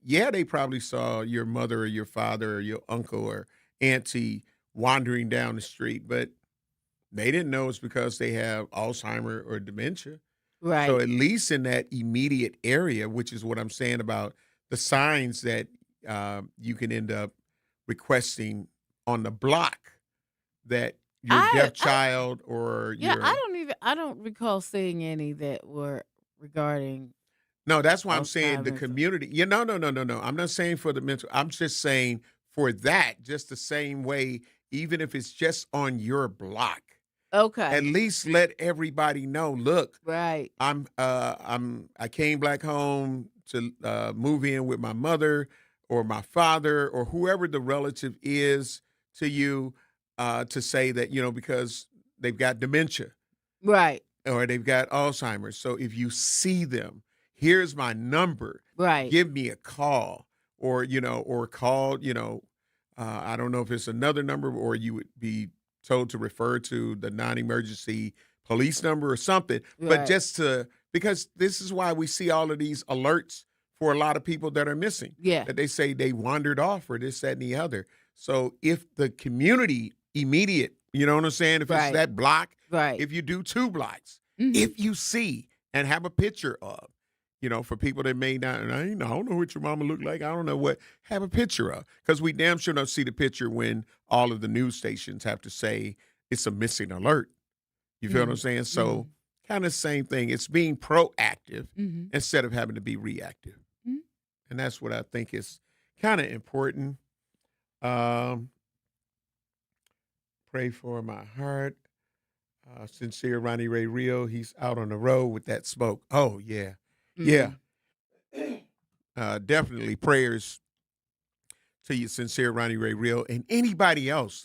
yeah, they probably saw your mother or your father or your uncle or auntie wandering down the street, but they didn't know it's because they have Alzheimer's or dementia. Right. So at least in that immediate area, which is what I'm saying about the signs that you can end up requesting on the block, that your deaf child or your... I don't recall seeing any that were regarding... No, that's why I'm saying the community. No. I'm not saying for the mental. I'm just saying for that, just the same way, even if it's just on your block. Okay. At least let everybody know, look. Right. I came back home to move in with my mother or my father or whoever the relative is to you, to say that, because they've got dementia. Right. Or they've got Alzheimer's. So if you see them, here's my number. Right. Give me a call or call, I don't know if it's another number or you would be told to refer to the non-emergency police number or something, but just to because this is why we see all of these alerts for a lot of people that are missing. Yeah. That they say they wandered off or this, that, and the other. So if the community immediate, you know what I'm saying? If it's that block, if you do 2 blocks, if you see and have a picture of, you know, for people that may not, I don't know what your mama looked like. I don't know what, have a picture of. Because we damn sure don't see the picture when all of the news stations have to say it's a missing alert. You feel what I'm saying? So kind of same thing. It's being proactive instead of having to be reactive. And that's what I think is kind of important. Pray for my heart. Sincere Ronnie Ray Rio. He's out on the road with that smoke. Oh, yeah. Yeah. Definitely prayers to you, Sincere Ronnie Ray Rio, and anybody else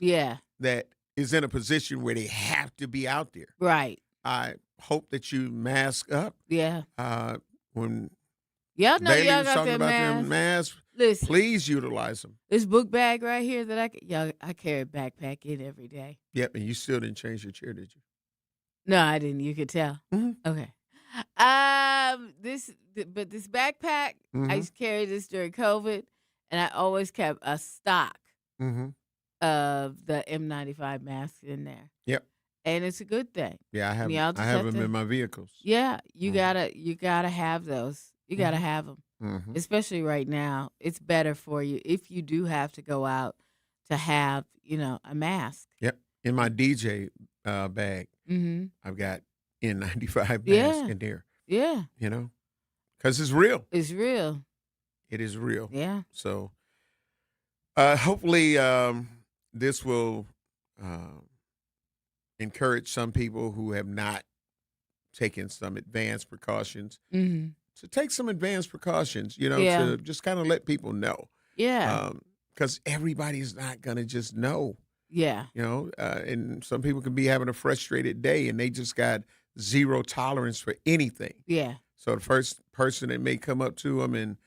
that is in a position where they have to be out there. Right. I hope that you mask up. Yeah. When y'all know Bailey y'all was got talking that about mask. them masks, Listen, please utilize them. this book bag right here that I carry a backpack in every day. Yep, and you still didn't change your chair, did you? No, I didn't. You could tell. Okay. This backpack, I used to carry this during COVID, and I always kept a stock of the N95 masks in there. Yep. And it's a good thing. Yeah, I have. Y'all just I have have them to- in my vehicles. Yeah, you gotta have those. You gotta have them, especially right now. It's better for you if you do have to go out to have a mask. Yep. In my DJ bag, I've got N95 Yeah. mask in there. Yeah, You know, because it's real. it's real. It is real. Yeah. So, hopefully, this will encourage some people who have not taken some advanced precautions to take some advanced precautions, to just kind of let people know. Yeah. Because everybody's not going to just know, Yeah. and some people can be having a frustrated day and they just got zero tolerance for anything. Yeah. So the first person that may come up to them and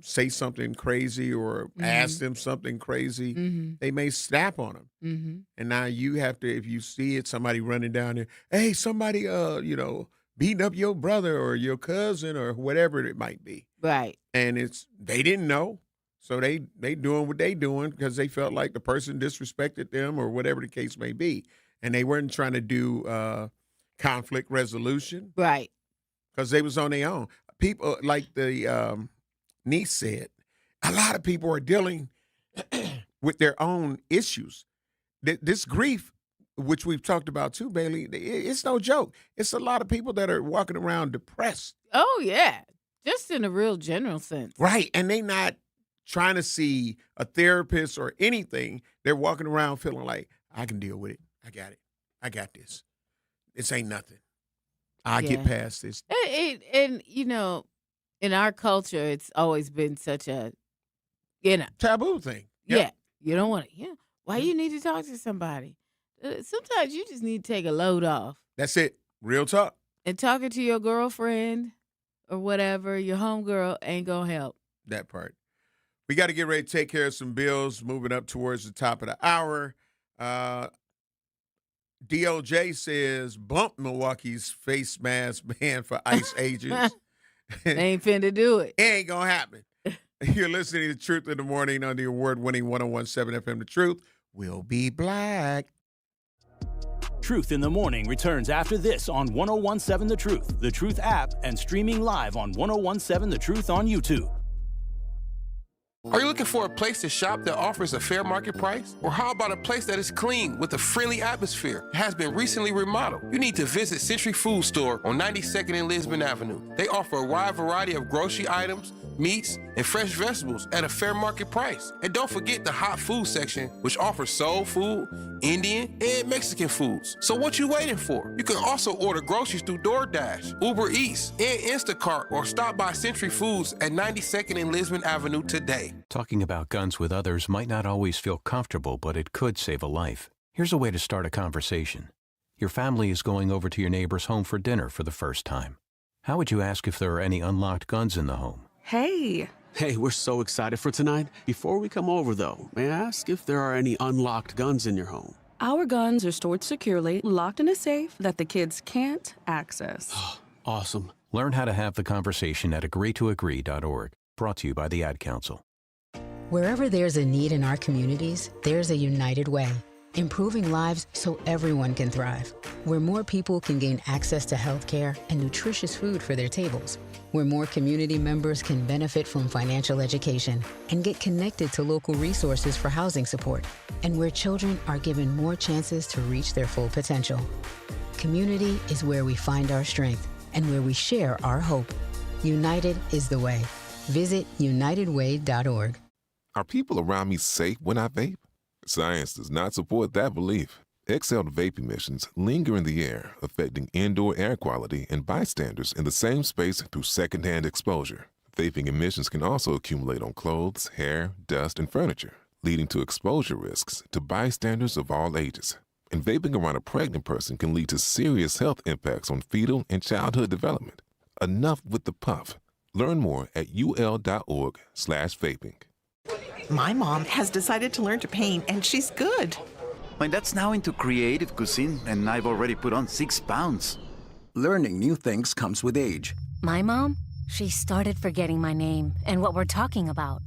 say something crazy or ask them something crazy, they may snap on them. And now you have to, if you see it, somebody running down there, hey, somebody, beating up your brother or your cousin or whatever it might be. Right. And they didn't know. So they doing what they doing because they felt like the person disrespected them or whatever the case may be. And they weren't trying to do conflict resolution. Right. Because they was on their own. People, like the niece said, a lot of people are dealing with their own issues. This grief, which we've talked about too, Bailey, it's no joke. It's a lot of people that are walking around depressed. Oh, yeah. Just in a real general sense. Right. And they not trying to see a therapist or anything. They're walking around feeling like, I can deal with it. I got it. I got this. This ain't nothing. I'll get past this. And in our culture, it's always been such a, taboo thing. Yeah. You don't want to, why you need to talk to somebody? Sometimes you just need to take a load off. That's it. Real talk. And talking to your girlfriend or whatever, your homegirl, ain't going to help. That part. We got to get ready to take care of some bills, moving up towards the top of the hour. DOJ says bump Milwaukee's face mask ban for ICE agents. They ain't finna do it. It ain't going to happen. You're listening to Truth in the Morning on the award-winning 101.7 FM The Truth. We'll be black. Truth in the Morning returns after this on 101.7 The Truth app, and streaming live on 101.7 The Truth on YouTube. Are you looking for a place to shop that offers a fair market price? Or how about a place that is clean with a friendly atmosphere, has been recently remodeled? You need to visit Century Food Store on 92nd and Lisbon Avenue. They offer a wide variety of grocery items, meats, and fresh vegetables at a fair market price. And don't forget the hot food section, which offers soul food, Indian, and Mexican foods. So what you waiting for? You can also order groceries through DoorDash, Uber Eats, and Instacart, or stop by Century Foods at 92nd and Lisbon Avenue today. Talking about guns with others might not always feel comfortable, but it could save a life. Here's a way to start a conversation. Your family is going over to your neighbor's home for dinner for the first time. How would you ask if there are any unlocked guns in the home? Hey, we're so excited for tonight. Before we come over, though, may I ask if there are any unlocked guns in your home? Our guns are stored securely, locked in a safe that the kids can't access. Awesome. Learn how to have the conversation at agreetoagree.org. Brought to you by the Ad Council. Wherever there's a need in our communities, there's a United Way. Improving lives so everyone can thrive. Where more people can gain access to health care and nutritious food for their tables. Where more community members can benefit from financial education and get connected to local resources for housing support. And where children are given more chances to reach their full potential. Community is where we find our strength and where we share our hope. United is the way. Visit unitedway.org. Are people around me safe when I vape? Science does not support that belief. Exhaled vape emissions linger in the air, affecting indoor air quality and bystanders in the same space through secondhand exposure. Vaping emissions can also accumulate on clothes, hair, dust, and furniture, leading to exposure risks to bystanders of all ages. And vaping around a pregnant person can lead to serious health impacts on fetal and childhood development. Enough with the puff. Learn more at ul.org/vaping. My mom has decided to learn to paint, and she's good. My dad's now into creative cuisine, and I've already put on 6 pounds. Learning new things comes with age. My mom, she started forgetting my name and what we're talking about.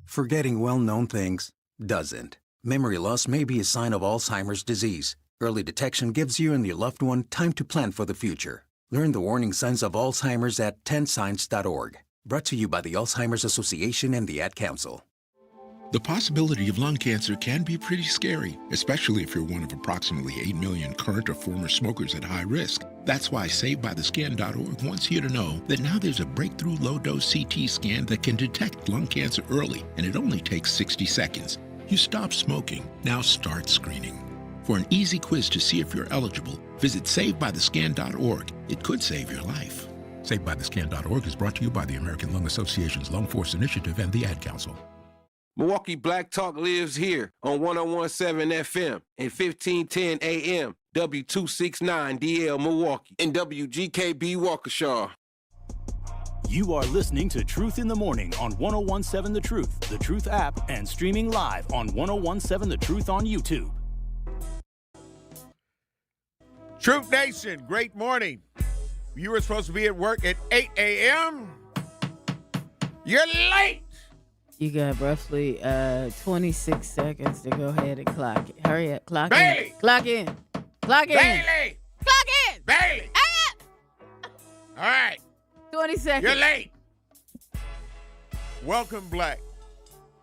Forgetting well-known things doesn't. Memory loss may be a sign of Alzheimer's disease. Early detection gives you and your loved one time to plan for the future. Learn the warning signs of Alzheimer's at 10signs.org. Brought to you by the Alzheimer's Association and the Ad Council. The possibility of lung cancer can be pretty scary, especially if you're one of approximately 8 million current or former smokers at high risk. That's why SaveByTheScan.org wants you to know that now there's a breakthrough low-dose CT scan that can detect lung cancer early, and it only takes 60 seconds. You stop smoking, now start screening. For an easy quiz to see if you're eligible, visit SaveByTheScan.org. It could save your life. SaveByTheScan.org is brought to you by the American Lung Association's Lung Force Initiative and the Ad Council. Milwaukee Black Talk lives here on 101.7 FM and 1510 AM, W269DL Milwaukee, and WGKB Waukesha. You are listening to Truth in the Morning on 101.7 The Truth app, and streaming live on 101.7 The Truth on YouTube. Truth Nation, great morning. You were supposed to be at work at 8 a.m. You're late. You got roughly 26 seconds to go ahead and clock it. Hurry up. Clock Bailey. in. Clock in. Clock in. Bailey. Clock in. Bailey. All right. 20 seconds. You're late. Welcome, Black,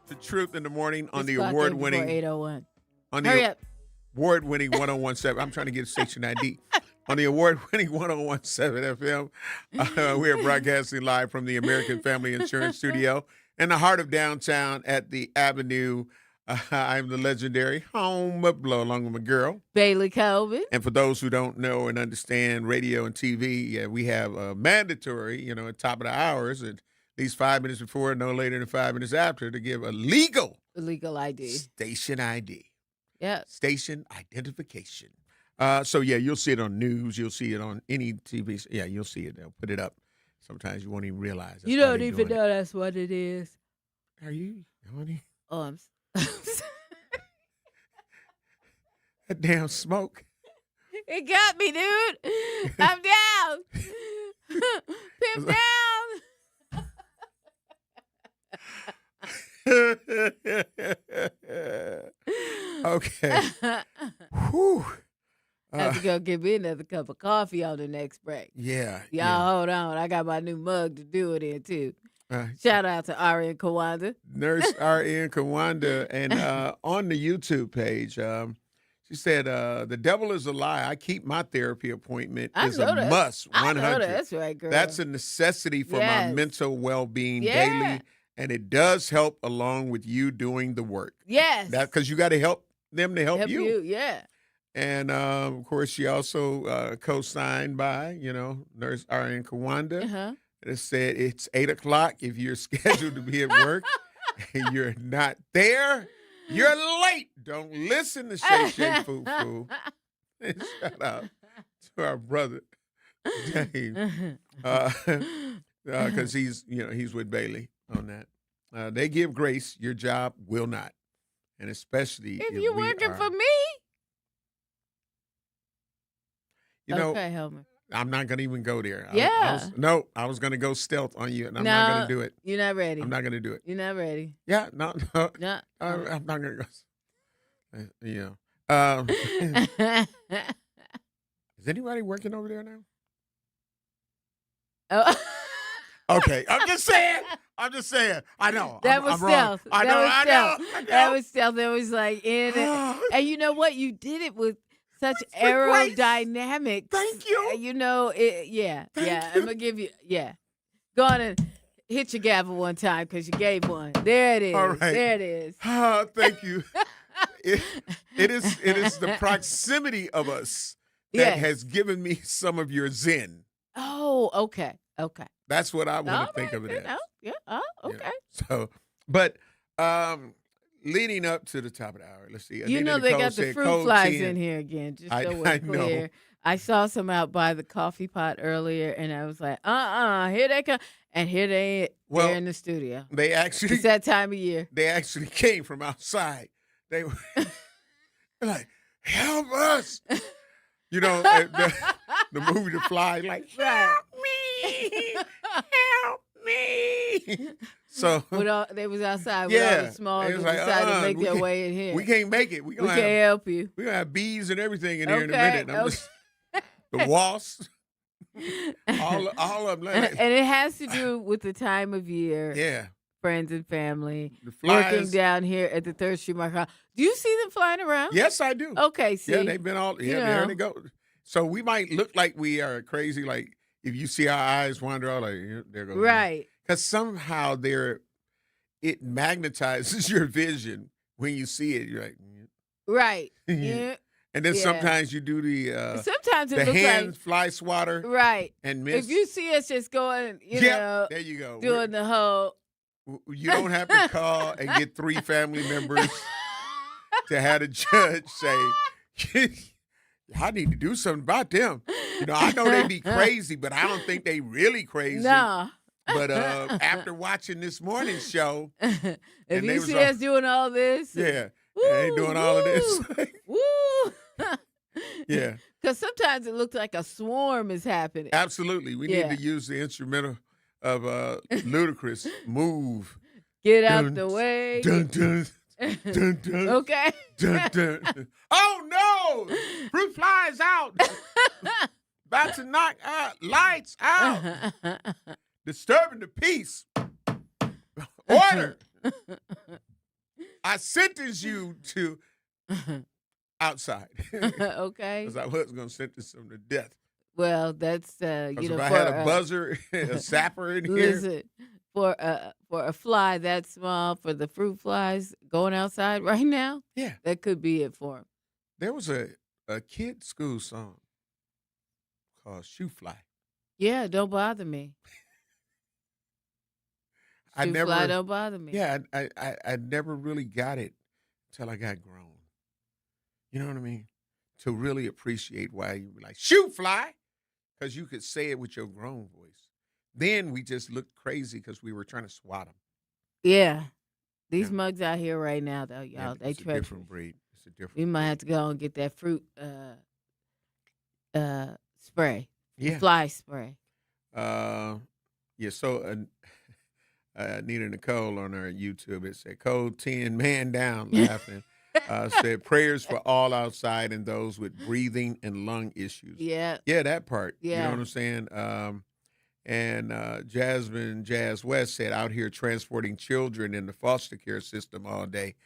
to Truth in the Morning on the award-winning 801. On Hurry the up. award-winning 101.7. I'm trying to get station ID. On the award-winning 101.7 FM, we are broadcasting live from the American Family Insurance Studio in the heart of downtown at the Avenue. I'm the legendary home of Blow, along with my girl, Bailey Coleman. And for those who don't know and understand radio and TV, we have a mandatory, at top of the hours, at least 5 minutes before, no later than 5 minutes after, to give a legal ID. Station ID. Yeah. Station identification. So, you'll see it on news. You'll see it on any TV. Yeah, you'll see it. They'll put it up. Sometimes you won't even realize. You don't even know that's what it is. Are you, honey? Oh, I'm that damn smoke. It got me, dude. I'm down. Pimp down. Okay. Whew. Have to go get me another cup of coffee on the next break. Yeah. Y'all hold on. I got my new mug to do it in, too. Shout out to R.N. Kawanda. Nurse R.N. Kawanda. And on the YouTube page, she said, the devil is a lie. I keep my therapy appointment as a must, 100. I know that's right, girl. That's a necessity for my mental well-being daily. And it does help along with you doing the work. Yes. Because you got to help them to help you. Yeah. And, of course, she also co-signed by, Nurse R.N. Kawanda. Uh-huh. It said it's 8 o'clock. If you're scheduled to be at work and you're not there, you're late. Don't listen to Shay Shay Foo Foo. And shout out to our brother, Dave, because he's with Bailey on that. They give grace. Your job will not. And especially if you're working for me. You know, okay, Helmer. I'm not going to even go there. Yeah. I was going to go stealth on you, and I'm not going to do it. You're not ready. I'm not going to do it. You're not ready. Yeah, no. No. I'm not going to go. Yeah. Is anybody working over there now? Oh. Okay, I'm just saying. I know. That was stealth. I know. That was stealth. It was like in it. And you know what? You did it with such aerodynamics. Thank you. You know, yeah. I'm going to give you, Go on and hit your gavel one time because you gave one. There it is. All right. There it is. Thank you. It is the proximity of us that has given me some of your zen. Oh, okay. That's what I want to think of it as. Yeah. Oh, okay. Yeah. So, but leading up to the top of the hour, let's see. You know they got the fruit flies in here again, just so we're clear. Know. I saw some out by the coffee pot earlier, and I was like, here they come. And here they're in the studio. It's that time of year. They actually came from outside. They were like, help us. You know, the movie The Fly, like, help me. Help me. So they was outside with all the small that decided to make their way in here. We can't make it. We can't help you. We're going to have bees and everything in here in a minute. The wasps. all of them. And it has to do with the time of year. Yeah. Friends and family working down here at the 3rd Street Market. Do you see them flying around? Yes, I do. Okay, see. Yeah, they've been there they go. So we might look like we are crazy, like if you see our eyes wander out, like, there goes. Right. Because somehow it magnetizes your vision when you see it. You're like, right. Yeah. And then sometimes you do sometimes it the looks hand like, fly swatter. Right. And miss. If you see us just going, there you go. Doing the whole. You don't have to call and get 3 family members to have a judge say, I need to do something about them. You know, I know they be crazy, but I don't think they really crazy. No. But after watching this morning's show, if you see us doing all this, they ain't doing all of this. Woo! Yeah. Because sometimes it looks like a swarm is happening. Absolutely. We need to use the instrumental of Ludacris, Move. Get out the way. Dun, dun, dun, dun. Okay. Dun, dun. Oh, no! Fruit flies out. About to knock lights out. Disturbing the peace. Order. I sentence you to outside. Okay. Because I was going to sentence him to death. Well, that's if I had a buzzer, a zapper in here. Listen, for a fly that small, for the fruit flies going outside right now, that could be it for him. There was a kid school song called Shoe Fly. Yeah, don't bother me. Fly don't bother me. Yeah, I never really got it until I got grown. You know what I mean? To really appreciate why you were like, shoe fly, because you could say it with your grown voice. Then we just looked crazy because we were trying to swat them. Yeah. These mugs out here right now, though, y'all, they treacherous. It's a different breed. It's a different We might have to go and get that fruit spray. Yeah. Fly spray. So Nina Nicole on her YouTube, it said, Code 10, man down, laughing. Said prayers for all outside and those with breathing and lung issues. Yeah. Yeah, that part. Yeah. You know what I'm saying? And Jasmine Jazz West said, out here transporting children in the foster care system all day.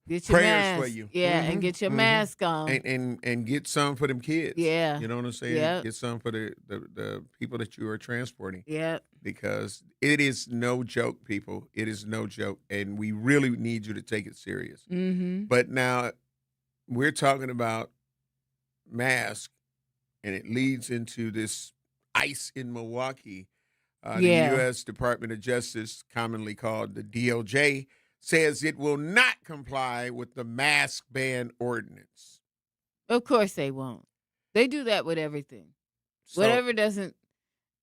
Get your prayers mask. for you. Yeah, and get your mask on. And get some for them kids. Yeah. You know what I'm saying? Yep. Get some for the people that you are transporting. Yeah. Because it is no joke, people. It is no joke. And we really need you to take it serious. Mm-hmm. But now we're talking about masks, and it leads into this ICE in Milwaukee. The U.S. Department of Justice, commonly called the DOJ, says it will not comply with the mask ban ordinance. Of course they won't. They do that with everything. So, whatever doesn't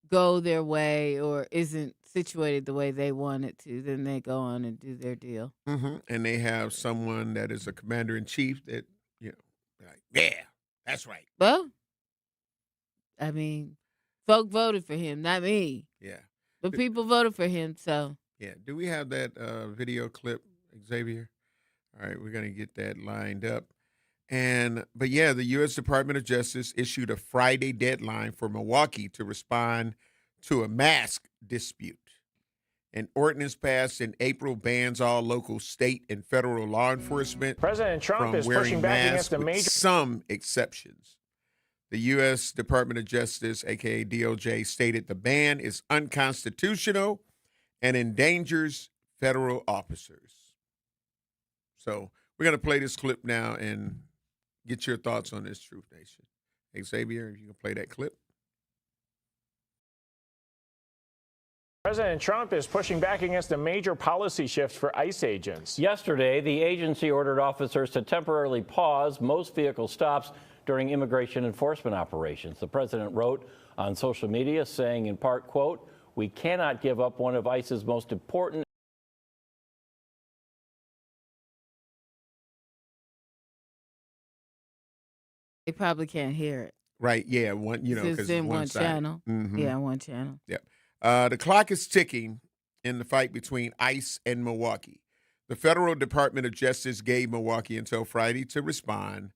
go their way or isn't situated the way they want it to, then they go on and do their deal. Mm-hmm. And they have someone that is a commander-in-chief that, like, yeah, that's right. Well, I mean, folk voted for him, not me. Yeah. But people voted for him, so. Yeah. Do we have that video clip, Xavier? All right, we're going to get that lined up. But yeah, the U.S. Department of Justice issued a Friday deadline for Milwaukee to respond to a mask dispute. An ordinance passed in April bans all local, state, and federal law enforcement President Trump from is wearing pushing back masks against a with major. some exceptions. The U.S. Department of Justice, aka DOJ, stated the ban is unconstitutional and endangers federal officers. So we're going to play this clip now and get your thoughts on this, Truth Nation. Xavier, if you can play that clip. President Trump is pushing back against a major policy shift for ICE agents. Yesterday, the agency ordered officers to temporarily pause most vehicle stops during immigration enforcement operations. The president wrote on social media saying in part, quote, "We cannot give up one of ICE's most important." They probably can't hear it. Right, yeah, because it's in one channel. Mm-hmm. Yeah, one channel. Yep. The clock is ticking in the fight between ICE and Milwaukee. The Federal Department of Justice gave Milwaukee until Friday to respond.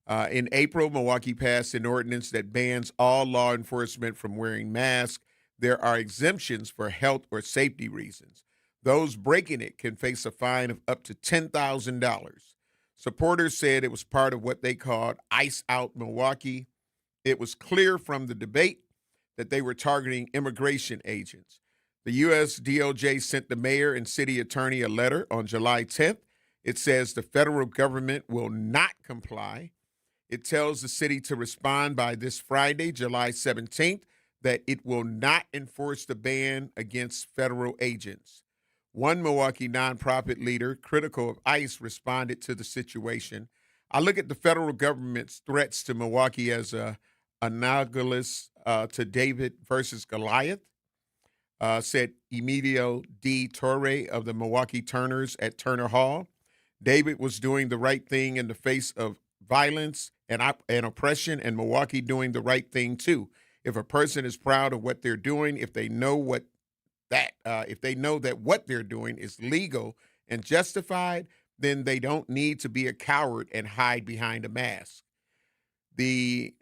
In April, Milwaukee passed an ordinance that bans all law enforcement from wearing masks. There are exemptions for health or safety reasons. Those breaking it can face a fine of up to $10,000. Supporters said it was part of what they called Ice Out Milwaukee. It was clear from the debate that they were targeting immigration agents. The U.S. DOJ sent the mayor and city attorney a letter on July 10th. It says the federal government will not comply. It tells the city to respond by this Friday, July 17th, that it will not enforce the ban against federal agents. One Milwaukee nonprofit leader, critical of ICE, responded to the situation. I look at the federal government's threats to Milwaukee as analogous to David versus Goliath, said Emilio D. Torre of the Milwaukee Turners at Turner Hall. David was doing the right thing in the face of violence and oppression, and Milwaukee doing the right thing too. If a person is proud of what they're doing, if they know that what they're doing is legal and justified, then they don't need to be a coward and hide behind a mask. The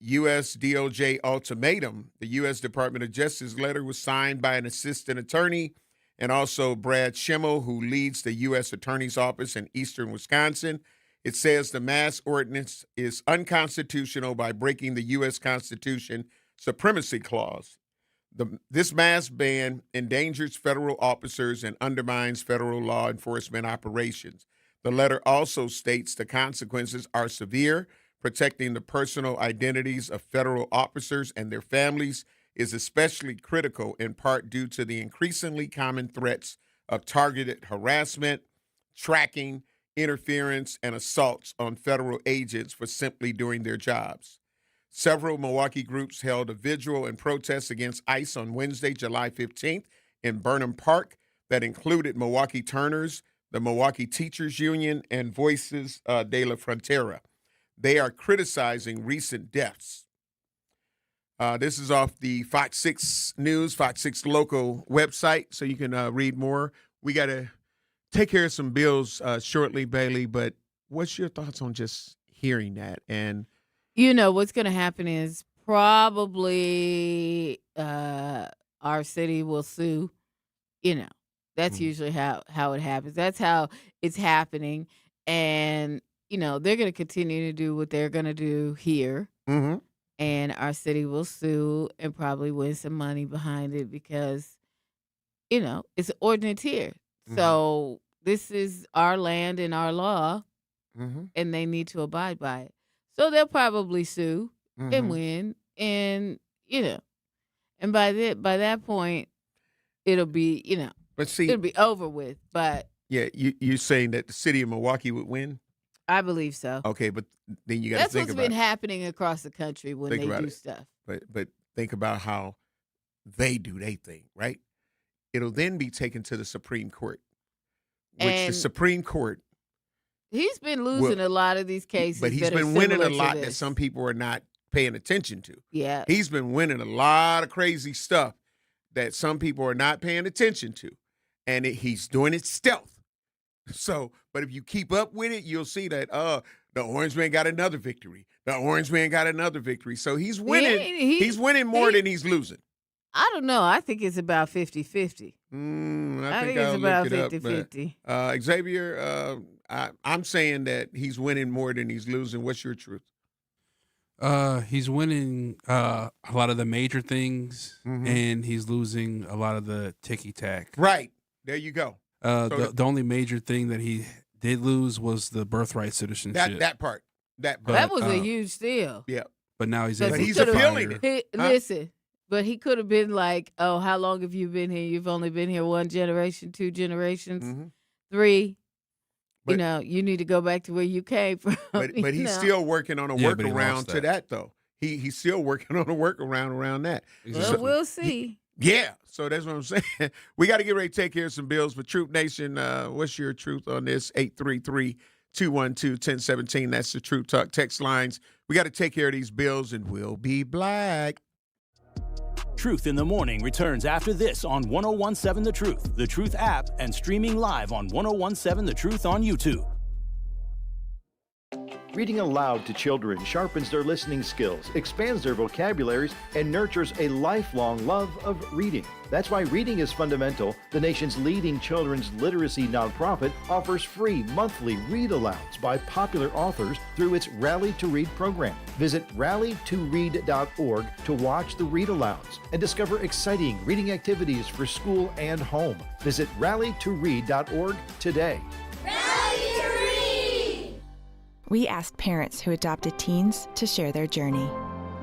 U.S. DOJ ultimatum, the U.S. Department of Justice letter, was signed by an assistant attorney and also Brad Schimmel, who leads the U.S. Attorney's Office in eastern Wisconsin. It says the mask ordinance is unconstitutional by breaking the U.S. Constitution Supremacy Clause. This mask ban endangers federal officers and undermines federal law enforcement operations. The letter also states the consequences are severe. Protecting the personal identities of federal officers and their families is especially critical, in part due to the increasingly common threats of targeted harassment, tracking, interference, and assaults on federal agents for simply doing their jobs. Several Milwaukee groups held a vigil and protest against ICE on Wednesday, July 15th in Burnham Park that included Milwaukee Turners, the Milwaukee Teachers Union, and Voices de la Frontera. They are criticizing recent deaths. This is off the Fox 6 News, Fox 6 local website, so you can read more. We got to take care of some bills shortly, Bailey, but what's your thoughts on just hearing that? And what's going to happen is probably our city will sue. That's usually how it happens. That's how it's happening. And they're going to continue to do what they're going to do here. Mm-hmm. And our city will sue and probably win some money behind it because, it's an ordinance here. Mm-hmm. So this is our land and our law, and they need to abide by it. So they'll probably sue and win. And, and by that point, it'll be, but see, it'll be over with. But yeah, you're saying that the city of Milwaukee would win? I believe so. Okay, but then you got to think about That's what's been happening across the country when they do stuff. But think about how they do their thing, right? It'll then be taken to the Supreme Court, which the Supreme Court. He's been losing a lot of these cases, but he's been winning a lot that some people are not paying attention to. Yeah. He's been winning a lot of crazy stuff that some people are not paying attention to. And he's doing it stealth. So, but if you keep up with it, you'll see that the Orange Man got another victory. The Orange Man got another victory. So he's winning. He's winning more than he's losing. I don't know. I think it's about 50-50. I think it's I'll about look it 50-50. up. Xavier, I'm saying that he's winning more than he's losing. What's your truth? He's winning a lot of the major things, and he's losing a lot of the ticky-tack. Right. There you go. The only major thing that he did lose was the birthright citizenship. That part. That was a huge deal. Yeah. But now he's appealing it. Listen, but he could have been like, oh, how long have you been here? You've only been here 1 generation, 2 generations, 3. But, you need to go back to where you came from. But he's still working on a workaround to that, though. He's still working on a workaround around that. Well, we'll see. Yeah, so that's what I'm saying. We got to get ready to take care of some bills. But Truth Nation, what's your truth on this? 833-212-1017. That's the Truth Talk text lines. We got to take care of these bills, and we'll be black. Truth in the Morning returns after this on 101.7 The Truth, The Truth app, and streaming live on 101.7 The Truth on YouTube. Reading aloud to children sharpens their listening skills, expands their vocabularies, and nurtures a lifelong love of reading. That's why Reading is Fundamental, the nation's leading children's literacy nonprofit, offers free monthly read-alouds by popular authors through its Rally to Read program. Visit rallytoread.org to watch the read-alouds and discover exciting reading activities for school and home. Visit rallytoread.org today. We asked parents who adopted teens to share their journey.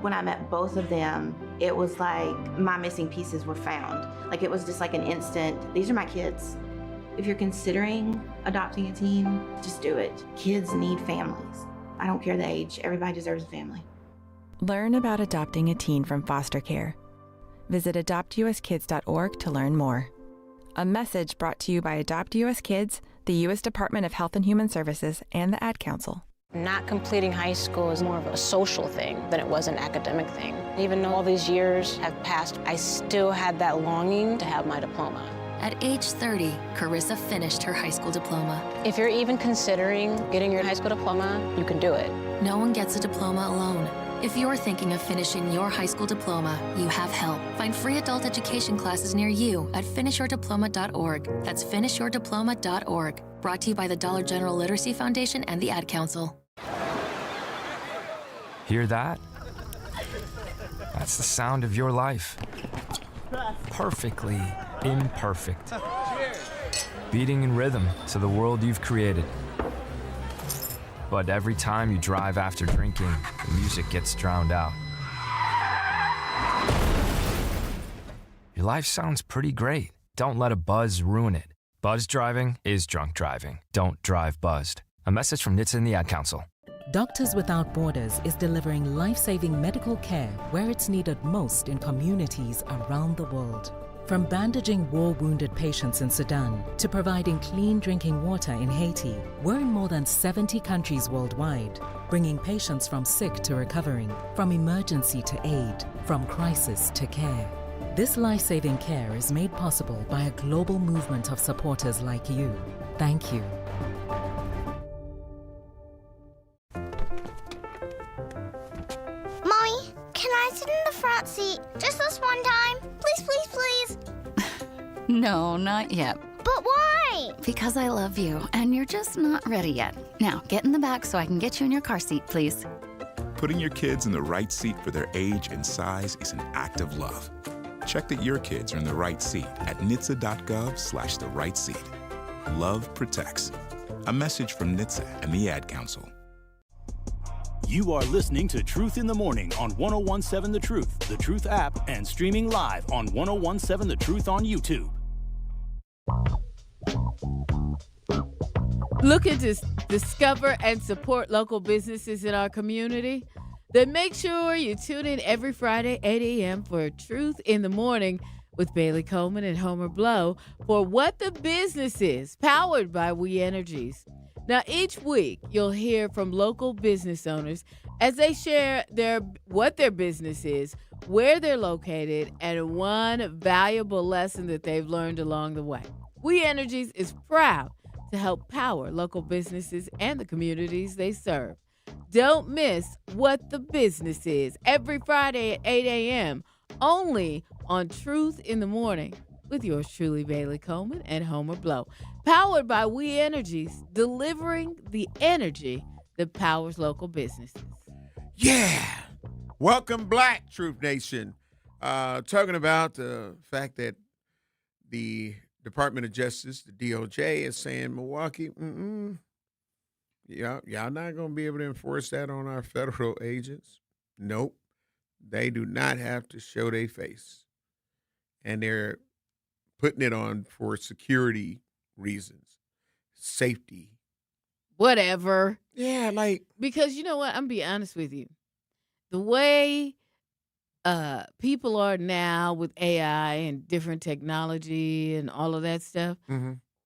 When I met both of them, it was like my missing pieces were found. Like it was just like an instant, these are my kids. If you're considering adopting a teen, just do it. Kids need families. I don't care the age, everybody deserves a family. Learn about adopting a teen from foster care. Visit adoptuskids.org to learn more. A message brought to you by Adopt US Kids, the U.S. Department of Health and Human Services, and the Ad Council. Not completing high school is more of a social thing than it was an academic thing. Even though all these years have passed, I still had that longing to have my diploma. At age 30, Carissa finished her high school diploma. If you're even considering getting your high school diploma, you can do it. No one gets a diploma alone. If you're thinking of finishing your high school diploma, you have help. Find free adult education classes near you at finishyourdiploma.org. That's finishyourdiploma.org. Brought to you by the Dollar General Literacy Foundation and the Ad Council. Hear that? That's the sound of your life. Perfectly imperfect. Beating in rhythm to the world you've created. But every time you drive after drinking, the music gets drowned out. Your life sounds pretty great. Don't let a buzz ruin it. Buzz driving is drunk driving. Don't drive buzzed. A message from NHTSA and the Ad Council. Doctors Without Borders is delivering life-saving medical care where it's needed most in communities around the world. From bandaging war-wounded patients in Sudan to providing clean drinking water in Haiti, we're in more than 70 countries worldwide, bringing patients from sick to recovering, from emergency to aid, from crisis to care. This life-saving care is made possible by a global movement of supporters like you. Thank you. Mommy, can I sit in the front seat just this one time? Please, please, please. No, not yet. But why? Because I love you, and you're just not ready yet. Now, get in the back so I can get you in your car seat, please. Putting your kids in the right seat for their age and size is an act of love. Check that your kids are in the right seat at NHTSA.gov/the right seat. Love protects. A message from NHTSA and the Ad Council. You are listening to Truth in the Morning on 101.7 The Truth, The Truth app, and streaming live on 101.7 The Truth on YouTube. Looking to discover and support local businesses in our community? Then make sure you tune in every Friday, 8 a.m. for Truth in the Morning with Bailey Coleman and Homer Blow for What the Business Is, powered by We Energies. Now, each week, you'll hear from local business owners as they share what their business is, where they're located, and one valuable lesson that they've learned along the way. We Energies is proud to help power local businesses and the communities they serve. Don't miss What the Business Is every Friday at 8 a.m. only on Truth in the Morning with yours truly, Bailey Coleman and Homer Blow. Powered by We Energies, delivering the energy that powers local businesses. Yeah. Welcome, Black Truth Nation. Talking about the fact that the Department of Justice, the DOJ, is saying Milwaukee, y'all not going to be able to enforce that on our federal agents. Nope. They do not have to show their face. And they're putting it on for security reasons, safety. Whatever. Yeah, because you know what? I'm going to be honest with you. The way people are now with AI and different technology and all of that stuff,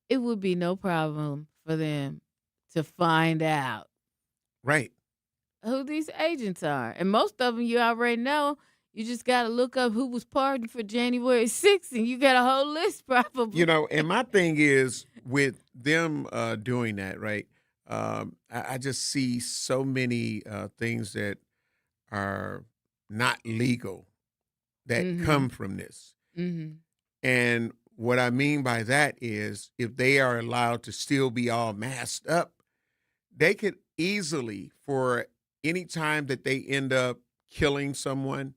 it would be no problem for them to find out who these agents are. And most of them you already know. You just got to look up who was pardoned for January 6th, and you got a whole list probably. You know, and my thing is with them doing that, right, I just see so many things that are not legal that come from this. And what I mean by that is if they are allowed to still be all masked up, they could easily, for any time that they end up killing someone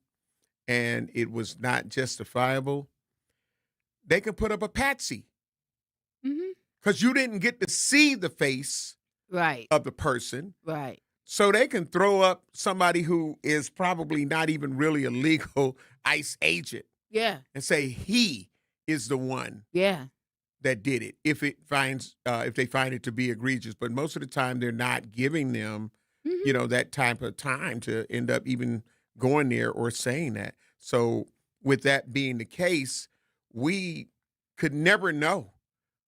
and it was not justifiable, they can put up a patsy. Because you didn't get to see the face of the person. Right. So they can throw up somebody who is probably not even really a legal ICE agent. Yeah. And say he is the one that did it if they find it to be egregious. But most of the time they're not giving them, that type of time to end up even going there or saying that. So with that being the case, we could never know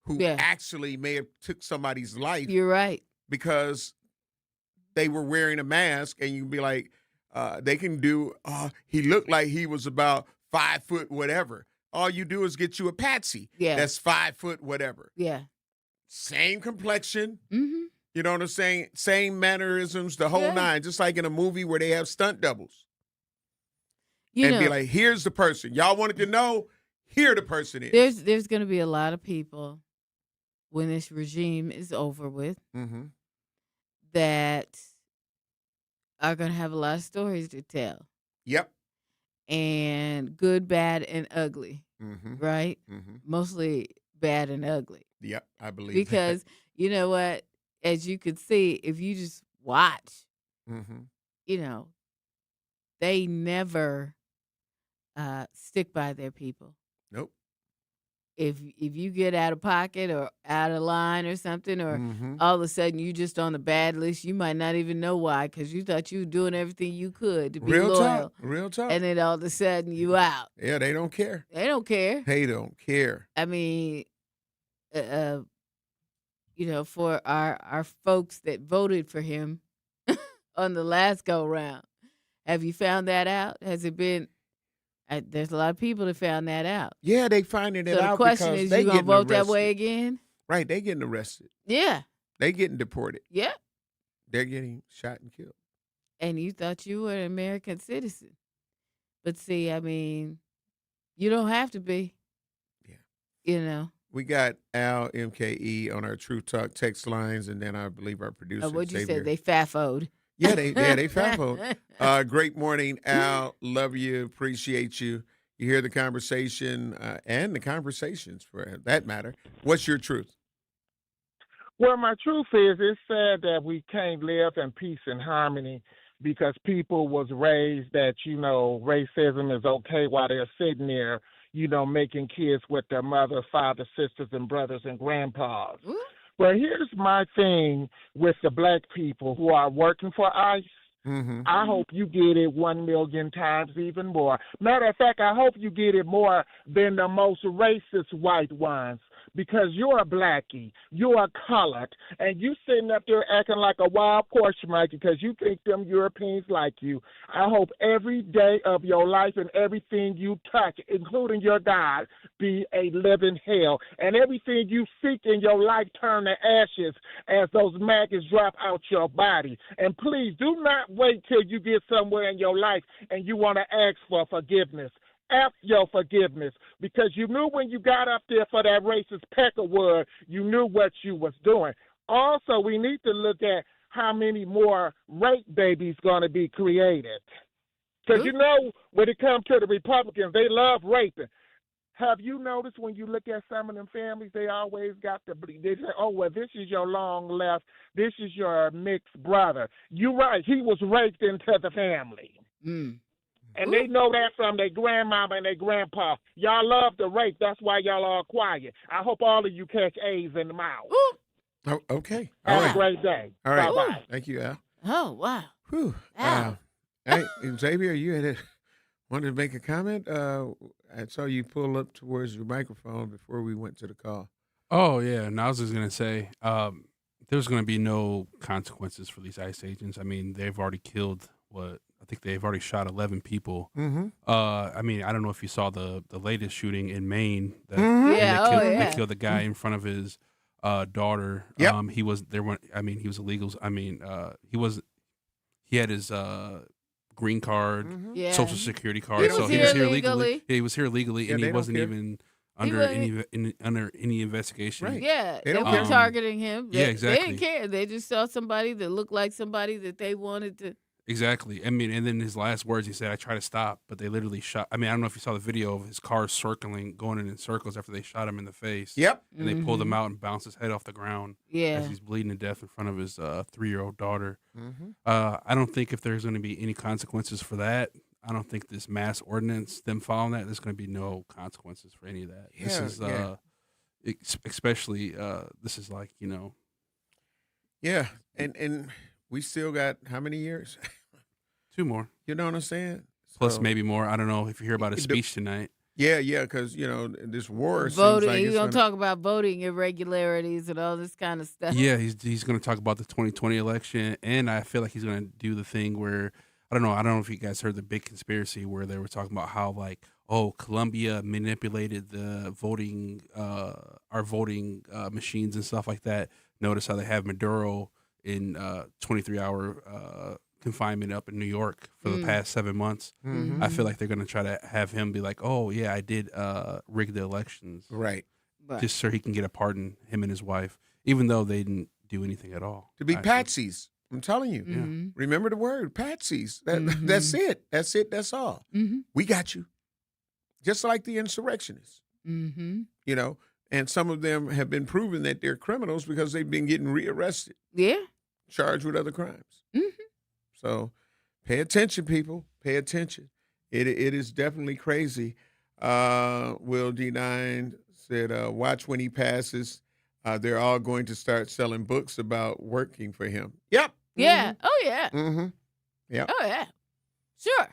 who actually may have took somebody's life. You're right. Because they were wearing a mask, and you'd be like, they can do, he looked like he was about 5 foot whatever. All you do is get you a patsy. Yeah. That's 5 foot whatever. Yeah. Same complexion. You know what I'm saying? Same mannerisms, the whole nine, just like in a movie where they have stunt doubles. Be like, here's the person. Y'all wanted to know, here the person is. There's going to be a lot of people when this regime is over with that are going to have a lot of stories to tell. Yep. And good, bad, and ugly, right? Mostly bad and ugly. Yep, I believe because that. You know what? As you could see, if you just watch, they never stick by their people. Nope. If you get out of pocket or out of line or something, or all of a sudden you just on the bad list, you might not even know why, because you thought you were doing everything you could to be loyal. Real talk. And then all of a sudden you out. Yeah, they don't care. They don't care. They don't care. I mean, for our folks that voted for him on the last go round, have you found that out? Has it been? There's a lot of people that found that out. Yeah, they finding it out. So the question is, you gonna vote that way again? Right, they getting arrested. Yeah. They getting deported. Yeah. They're getting shot and killed. And you thought you were an American citizen. But see, I mean, you don't have to be. Yeah. We got Al MKE on our True Talk text lines, and then I believe our producer, what'd you Xavier. say? They fafoed. Yeah, they fafoed. Great morning, Al. Love you. Appreciate you. You hear the conversation and the conversations, for that matter. What's your truth? Well, my truth is it's sad that we can't live in peace and harmony because people was raised that, racism is okay while they're sitting there, making kids with their mother, father, sisters, and brothers and grandpas. Well, here's my thing with the black people who are working for ICE. I hope you get it 1 million times even more. Matter of fact, I hope you get it more than the most racist white ones, because you're a blackie, you're a colored, and you sitting up there acting like a wild porch monkey because you think them Europeans like you. I hope every day of your life and everything you touch, including your God, be a living hell, and everything you seek in your life turn to ashes as those maggots drop out your body. And please do not wait till you get somewhere in your life and you want to ask for forgiveness. F your forgiveness, because you knew when you got up there for that racist peckerwood, you knew what you was doing. Also, we need to look at how many more rape babies going to be created. Because you know, when it comes to the Republicans, they love raping. Have you noticed when you look at some of them families, they always got they say, oh, well, this is your long left, this is your mixed brother. You're right, he was raped into the family. And they know that from their grandmama and their grandpa. Y'all love the rape. That's why y'all are quiet. I hope all of you catch A's in the mouth. Oh, okay. Have All right. a great day. All right. Bye-bye. Thank you, Al. Oh, wow. Whew. Al. Hey, Xavier, you wanted to make a comment? I saw you pull up towards your microphone before we went to the call. Oh, yeah. And I was just going to say, there's going to be no consequences for these ICE agents. I mean, they've already killed I think they've already shot 11 people. I mean, I don't know if you saw the latest shooting in Maine. They killed the guy in front of his daughter. Yep. He was illegal. I mean, he had his green card, social security card. So he was here legally. Yeah, he was here legally, and he wasn't even under any investigation. Right. Yeah, They they don't were care. targeting him. Yeah, They exactly. didn't care. They just saw somebody that looked like somebody that they wanted to. Exactly. I mean, and then his last words, he said, "I try to stop, but they literally shot." I mean, I don't know if you saw the video of his car going in circles after they shot him in the face. Yep. And they pulled him out and bounced his head off the ground. Yeah. As he's bleeding to death in front of his 3-year-old daughter. I don't think if there's going to be any consequences for that. I don't think this mass ordinance, them following that, there's going to be no consequences for any of that. This is especially this is like, you know. Yeah, and we still got how many years? 2 more. You know what I'm saying? Plus So- maybe more. I don't know if you hear about his speech tonight. Yeah, because this war Voting. seems like He's it's gonna gonna- talk about voting irregularities and all this kind of stuff. Yeah, he's going to talk about the 2020 election, and I feel like he's going to do the thing where I don't know if you guys heard the big conspiracy where they were talking about how Colombia manipulated the voting our voting machines and stuff like that. Notice how they have Maduro in 23-hour confinement up in New York for the past 7 months. I feel like they're going to try to have him be like, "Oh yeah, I did rig the elections," right? Just so he can get a pardon, him and his wife, even though they didn't do anything at all. To be patsies. I'm telling you. Yeah. Remember the word, patsies. That's it. That's it. That's all. We got you. Just like the insurrectionists. You know, and some of them have been proven that they're criminals because they've been getting rearrested. Yeah. Charged with other crimes. So pay attention, people. Pay attention. It is definitely crazy. Will D9 said, watch when he passes. They're all going to start selling books about working for him. Yep. Yeah. Oh yeah. Yep. Oh yeah. Sure.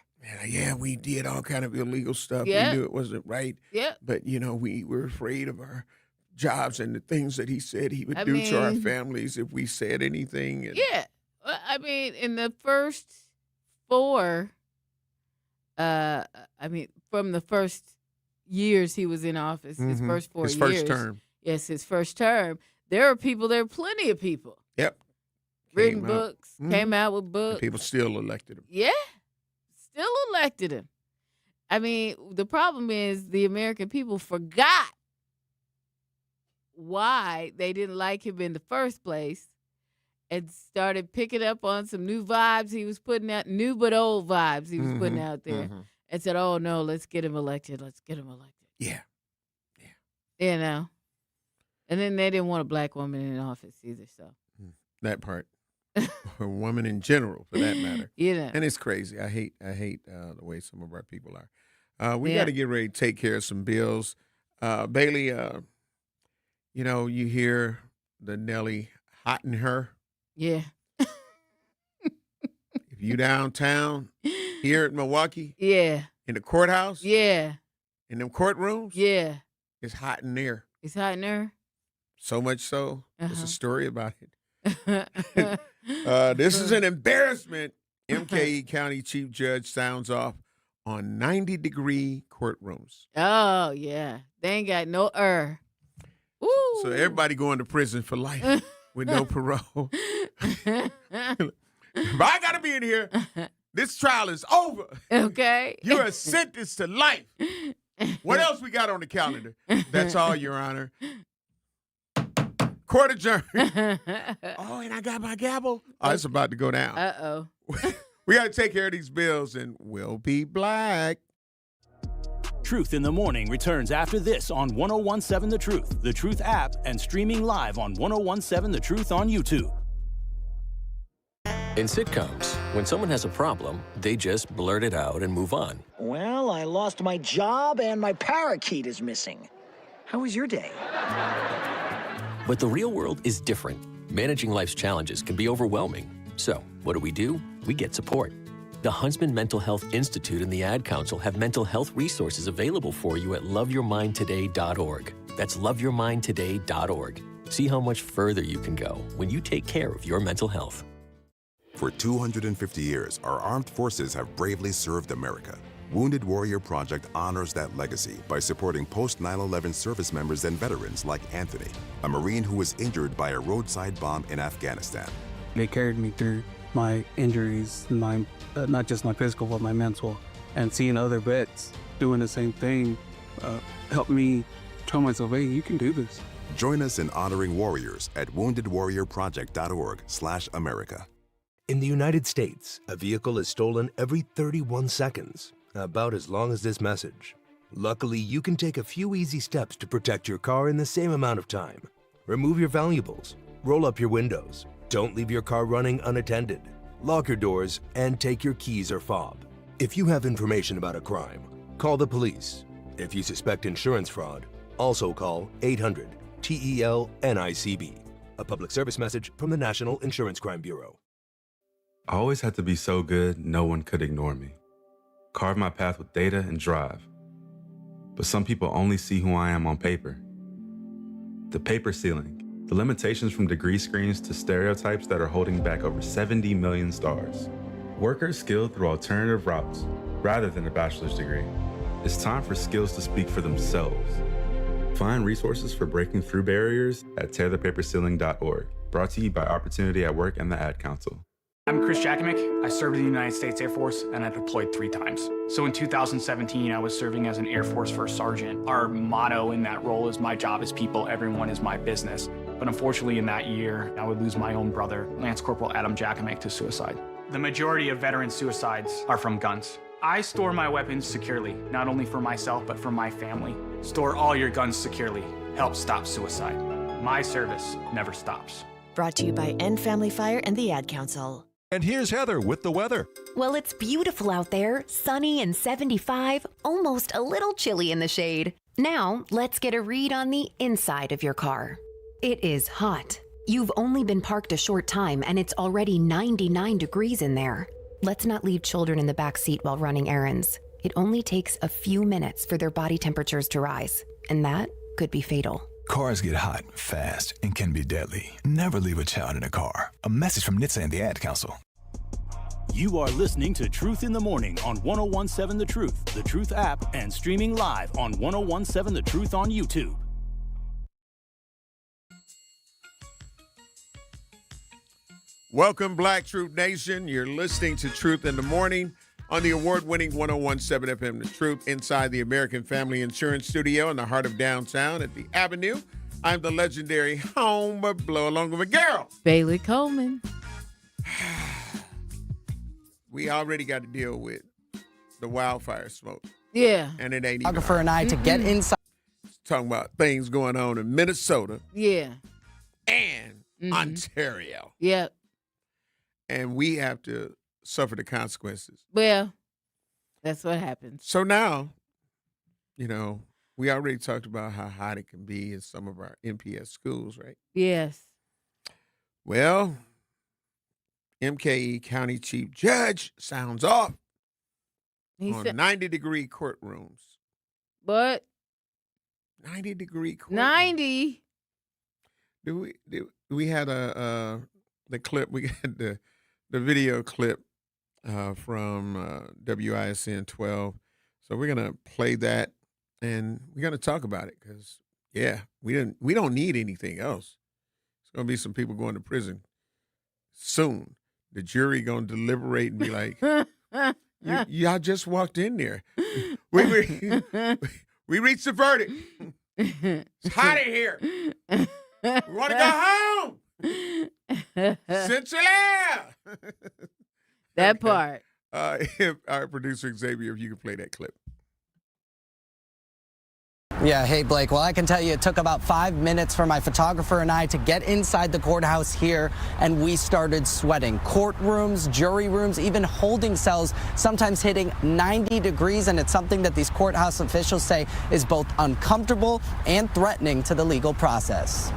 Yeah, we did all kind of illegal stuff. Yeah. We knew it wasn't right. Yeah. But, we were afraid of our jobs and the things that he said he would I do to our mean- families if we said anything. And, Yeah. Well, I mean, in the first 4, from the first years he was in office, his first 4 years. His first term. Yes, his first term. There are plenty of people. Yep. Written Came out. books, came out with And books. people still elected him. Yeah. Still elected him. I mean, the problem is the American people forgot why they didn't like him in the first place and started picking up on some new vibes he was putting out, new but old vibes he was putting out there, and said, oh, no, let's get him elected. Let's get him elected. Yeah. You know? And then they didn't want a black woman in office either, so. That part. Or a woman in general, for that matter. You know. And it's crazy. I hate the way some of our people are. We Yeah. got to get ready to take care of some bills. Bailey, you hear the Nelly hot in her. Yeah. If you downtown here at Milwaukee, Yeah. in the courthouse, Yeah. in them courtrooms, Yeah. it's hot in there. It's hot in there. So much so, there's a story about it. Uh-huh. This is an embarrassment. MKE County Chief Judge sounds off on 90-degree courtrooms. Oh, yeah. They ain't got no air. Ooh. So everybody going to prison for life with no parole. But I got to be in here. This trial is over. Okay. You are sentenced to life. What else we got on the calendar? That's all, Your Honor. Court adjourned. Oh, and I got my gavel. Oh, it's about to go down. Uh-oh. We got to take care of these bills, and we'll be black. Truth in the Morning returns after this on 101.7 The Truth app, and streaming live on 101.7 The Truth on YouTube. In sitcoms, when someone has a problem, they just blurt it out and move on. Well, I lost my job and my parakeet is missing. How was your day? But the real world is different. Managing life's challenges can be overwhelming. So, what do? We get support. The Huntsman Mental Health Institute and the Ad Council have mental health resources available for you at loveyourmindtoday.org. That's loveyourmindtoday.org. See how much further you can go when you take care of your mental health. For 250 years, our armed forces have bravely served America. Wounded Warrior Project honors that legacy by supporting post-9/11 service members and veterans like Anthony, a Marine who was injured by a roadside bomb in Afghanistan. They carried me through my injuries, not just my physical, but my mental. And seeing other vets doing the same thing helped me tell myself, hey, you can do this. Join us in honoring warriors at woundedwarriorproject.org/America. In the United States, a vehicle is stolen every 31 seconds, about as long as this message. Luckily, you can take a few easy steps to protect your car in the same amount of time. Remove your valuables, roll up your windows, don't leave your car running unattended, lock your doors, and take your keys or fob. If you have information about a crime, call the police. If you suspect insurance fraud, also call 800-TEL-NICB. A public service message from the National Insurance Crime Bureau. I always had to be so good, no one could ignore me. Carve my path with data and drive. But some people only see who I am on paper. The paper ceiling, the limitations from degree screens to stereotypes that are holding back over 70 million stars. Workers skilled through alternative routes, rather than a bachelor's degree. It's time for skills to speak for themselves. Find resources for breaking through barriers at tearthepaperceiling.org. Brought to you by Opportunity at Work and the Ad Council. I'm Chris Jakimick. I served in the United States Air Force and I deployed 3 times. So in 2017, I was serving as an Air Force First Sergeant. Our motto in that role is my job is people, everyone is my business. But unfortunately in that year, I would lose my own brother, Lance Corporal Adam Jakimick, to suicide. The majority of veteran suicides are from guns. I store my weapons securely, not only for myself, but for my family. Store all your guns securely. Help stop suicide. My service never stops. Brought to you by End Family Fire and the Ad Council. And here's Heather with the weather. Well, it's beautiful out there, sunny and 75, almost a little chilly in the shade. Now, let's get a read on the inside of your car. It is hot. You've only been parked a short time and it's already 99 degrees in there. Let's not leave children in the back seat while running errands. It only takes a few minutes for their body temperatures to rise, and that could be fatal. Cars get hot fast and can be deadly. Never leave a child in a car. A message from NHTSA and the Ad Council. You are listening to Truth in the Morning on 101.7 The Truth app, and streaming live on 101.7 The Truth on YouTube. Welcome, Black Truth Nation. You're listening to Truth in the Morning on the award-winning 101.7 FM The Truth, inside the American Family Insurance Studio in the heart of downtown at the Avenue. I'm the legendary home of Blow Along with a Girl, Bailey Coleman. We already got to deal with the wildfire smoke. Yeah. And it ain't even Photographer and I to get inside. Talking about things going on in Minnesota. Yeah. And Ontario. Yep. And we have to suffer the consequences. Well, that's what happens. So now, we already talked about how hot it can be in some of our MPS schools, right? Yes. Well, MKE County Chief Judge sounds off He on said 90-degree courtrooms. But 90-degree courtrooms. 90. We had the clip? We had the video clip from WISN 12. So we're gonna play that, and we're gonna talk about it because we don't need anything else. It's gonna be some people going to prison soon. The jury gonna deliberate and be like, y'all just walked in there. We reached the verdict. It's hot in here. We want to go home. Central air. That part. Our producer Xavier, if you can play that clip. Yeah, hey Blake. Well, I can tell you it took about 5 minutes for my photographer and I to get inside the courthouse here, and we started sweating. Courtrooms, jury rooms, even holding cells, sometimes hitting 90 degrees, and it's something that these courthouse officials say is both uncomfortable and threatening to the legal process.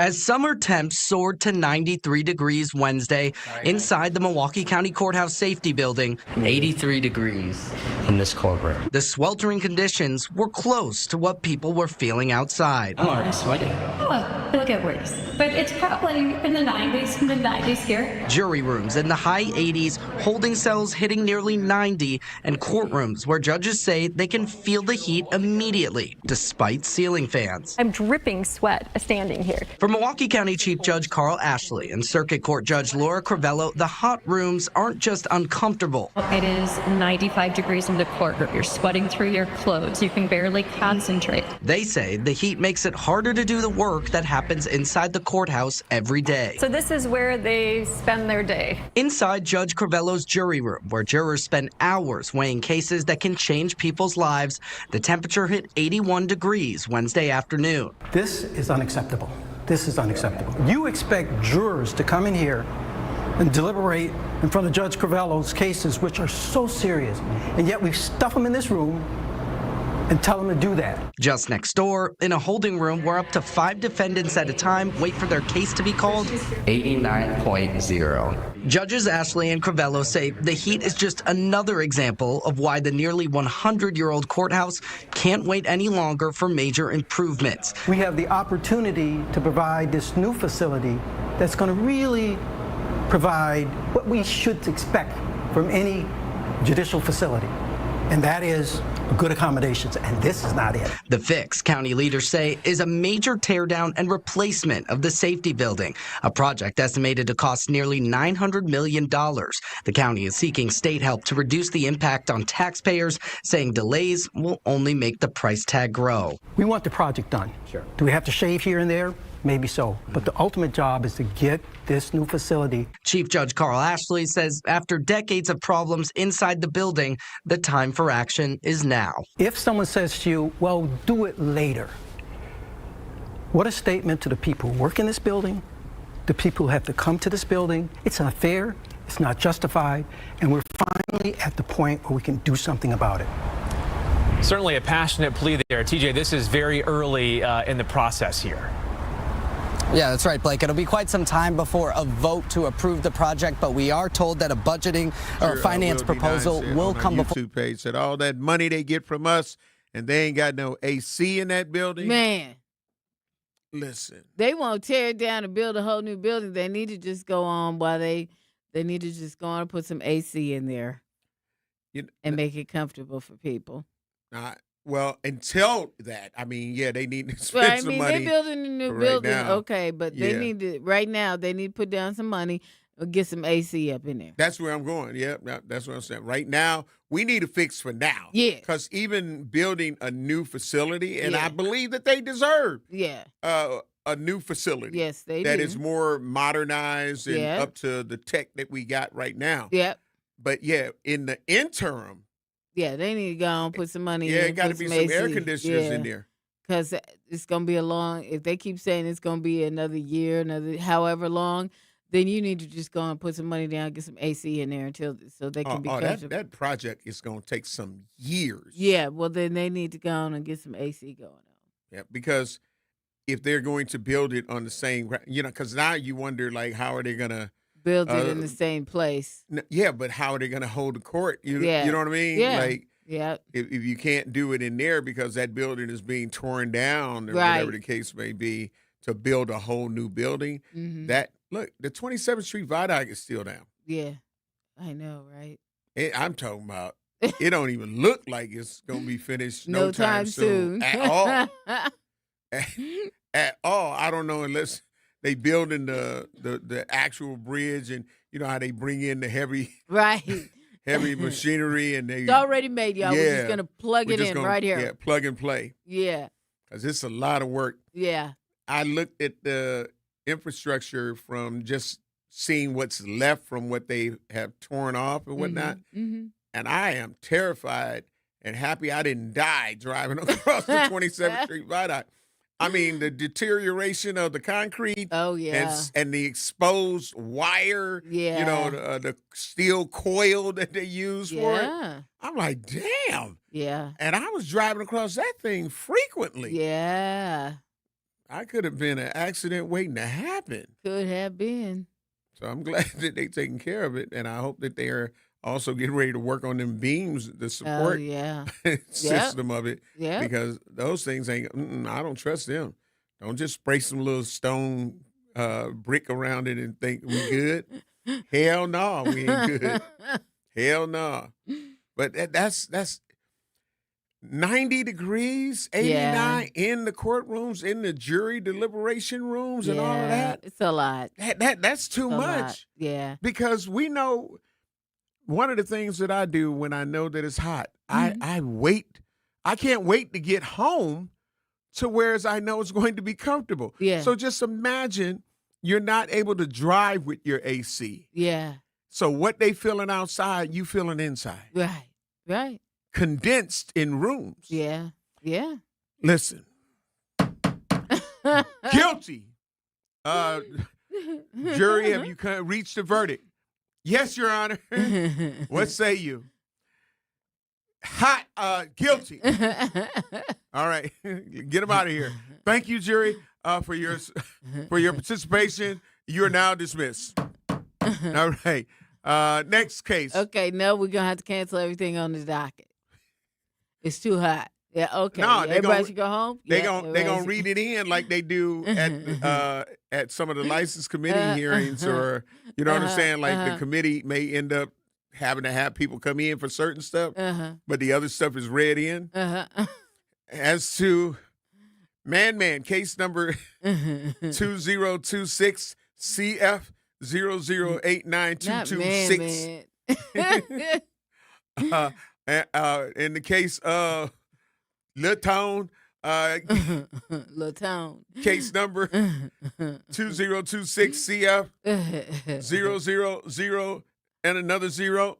As summer temps soared to 93 degrees Wednesday inside the Milwaukee County Courthouse Safety Building, 83 degrees in this courtroom. The sweltering conditions were close to what people were feeling outside. I'm already sweating. Oh, it'll get worse. But it's probably in the 90s, mid-90s here. Jury rooms in the high 80s, holding cells hitting nearly 90, and courtrooms where judges say they can feel the heat immediately, despite ceiling fans. I'm dripping sweat standing here. For Milwaukee County Chief Judge Carl Ashley and Circuit Court Judge Laura Crivello, the hot rooms aren't just uncomfortable. It is 95 degrees in the courtroom. You're sweating through your clothes. You can barely concentrate. They say the heat makes it harder to do the work that happens inside the courthouse every day. So this is where they spend their day. Inside Judge Crivello's jury room, where jurors spend hours weighing cases that can change people's lives, the temperature hit 81 degrees Wednesday afternoon. This is unacceptable. This is unacceptable. You expect jurors to come in here and deliberate in front of Judge Crivello's cases, which are so serious, and yet we stuff them in this room and tell them to do that. Just next door, in a holding room where up to 5 defendants at a time wait for their case to be called, 89.0. Judges Ashley and Crivello say the heat is just another example of why the nearly 100-year-old courthouse can't wait any longer for major improvements. We have the opportunity to provide this new facility that's going to really provide what we should expect from any judicial facility, and that is good accommodations, and this is not it. The fix, county leaders say, is a major teardown and replacement of the safety building, a project estimated to cost nearly $900 million. The county is seeking state help to reduce the impact on taxpayers, saying delays will only make the price tag grow. We want the project done. Sure. Do we have to shave here and there? Maybe so. But the ultimate job is to get this new facility. Chief Judge Carl Ashley says after decades of problems inside the building, the time for action is now. If someone says to you, well, do it later, what a statement to the people who work in this building, the people who have to come to this building. It's not fair, it's not justified, and we're finally at the point where we can do something about it. Certainly a passionate plea there. TJ, this is very early in the process here. Yeah, that's right, Blake. It'll be quite some time before a vote to approve the project, but we are told that a budgeting or finance proposal will come before. YouTube page said all that money they get from us, and they ain't got no AC in that building. Man, listen, they won't tear it down and build a whole new building. They need to just go on while they need to just go on and put some AC in there and make it comfortable for people. Well, until that, I mean, yeah, they need to spend some money. They're building a new building, okay, but they need to, right now, they need to put down some money or get some AC up in there. That's where I'm going. Yeah, that's what I'm saying. Right now, we need a fix for now. Yeah. Because even building a new facility, and I believe that they deserve a new facility. Yes, they that do. is more modernized and up to the tech that we got right now. Yep. But, yeah, in the interim, they need to go and put some money in. Yeah, it got to be some air conditioners in there. Because it's going to be if they keep saying it's going to be another year, however long, then you need to just go and put some money down, get some AC in there so they can be comfortable. That project is going to take some years. Yeah, well, then they need to go on and get some AC going on. Yeah, because if they're going to build it on the same, because now you wonder, like, how are they going to build it in the same place. Yeah, but how are they going to hold the court? You Yeah. know what I mean? Yeah. Like, yeah. if you can't do it in there because that building is being torn down or Right. whatever the case may be to build a whole new building, that look, the 27th Street Viaduct is still down. Yeah, I know, right? I'm talking about. It don't even look like it's gonna be finished No time soon at all. At all. I don't know unless they building the actual bridge and you know how they bring in the heavy heavy machinery and they It's already made, y'all. We're just gonna plug it in right here. Yeah, plug and play. Yeah. Because it's a lot of work. Yeah. I looked at the infrastructure from just seeing what's left from what they have torn off and whatnot. And I am terrified and happy I didn't die driving across the 27th Street Viaduct. I mean, the deterioration of the concrete. Oh, yeah. And the exposed wire. Yeah. You know, the steel coil that they use for it. Yeah. I'm like, damn. Yeah. And I was driving across that thing frequently. Yeah. I could have been an accident waiting to happen. Could have been. So I'm glad that they're taking care of it, and I hope that they're also getting ready to work on them beams, the support system of it. Yeah. Because those things ain't, I don't trust them. Don't just spray some little stone brick around it and think we good. Hell no, we ain't good. Hell no. But that's 90 degrees, 89 in the courtrooms, in the jury deliberation rooms and all of that. It's a lot. That's too much. Lot. Yeah. Because we know one of the things that I do when I know that it's hot, I wait. I can't wait to get home to where I know it's going to be comfortable. Yeah. So just imagine you're not able to drive with your AC. Yeah. So what they feeling outside, you feeling inside. Right. Right. Condensed in rooms. Yeah. Yeah. Listen. Guilty. Jury, have you reached a verdict? Yes, Your Honor. What say you? Hot, guilty. All right. Get him out of here. Thank you, jury, for your participation. You are now dismissed. All right. Next case. Okay, no, we're going to have to cancel everything on the docket. It's too hot. Yeah, okay. No, everybody should go home? They gonna read it in like they do at some of the license committee hearings, or you know what I'm saying? Like the committee may end up having to have people come in for certain stuff, but the other stuff is read in. As to Man, case number 2026 CF 00892226. In the case of Latone, case number 2026 CF 000 and another 0.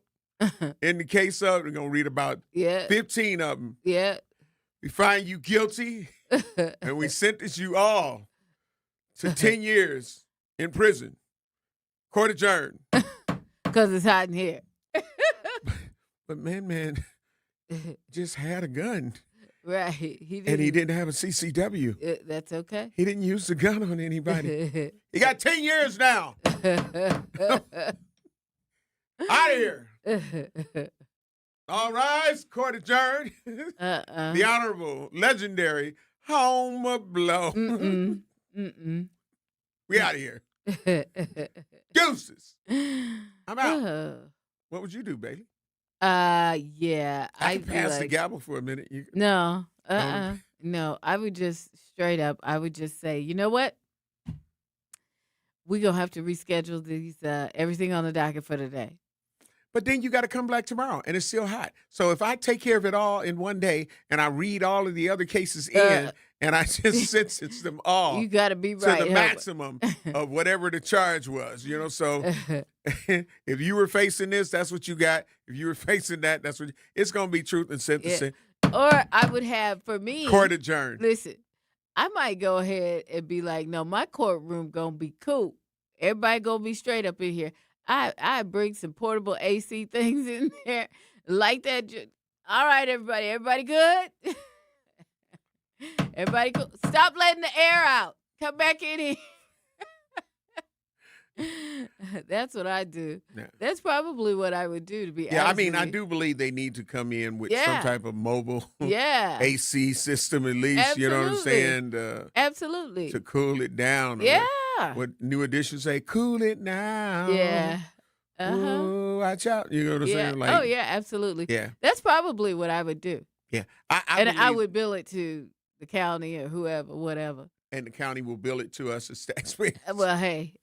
In the case of, we're going to read about 15 of them. Yeah. We find you guilty and we sentence you all to 10 years in prison. Court adjourned. Because it's hot in here. But Man just had a gun. Right. He didn't have a CCW. That's okay. He didn't use the gun on anybody. He got 10 years now. Out of here. All rise. Court adjourned. The Honorable, legendary Homer Blow. We out of here. Deuces. I'm out. What would you do, baby? Yeah. I can pass the gavel for a minute. No. No, I would just straight up, I would just say, you know what? We're going to have to reschedule these, everything on the docket for today. But then you got to come back tomorrow, and it's still hot. So if I take care of it all in one day, and I read all of the other cases in, and I just sentence them all, you got to be right to the maximum of whatever the charge was. You know, so if you were facing this, that's what you got. If you were facing that, that's what it's going to be truth and sentencing. Yeah. Or I would have, for me, court adjourned. Listen, I might go ahead and be like, no, my courtroom going to be cool. Everybody going to be straight up in here. I bring some portable AC things in there like that. All right, everybody. Everybody good? Everybody cool? Stop letting the air out. Come back in here. That's what I do. Yeah. That's probably what I would do, to be honest. Yeah, I mean, with I you. do believe they need to come in with some Yeah. type of mobile Yeah. AC system at least, you know what I'm saying? Absolutely. To cool it down. Or Yeah. what New Edition say, cool it now. Yeah. Uh-huh. Ooh, watch out. You know what I'm Yeah. saying? Like, Oh, yeah, absolutely. Yeah. That's probably what I would do. Yeah. I believe- would bill it to the county or whoever, whatever. And the county will bill it to us as taxpayers. Well, hey.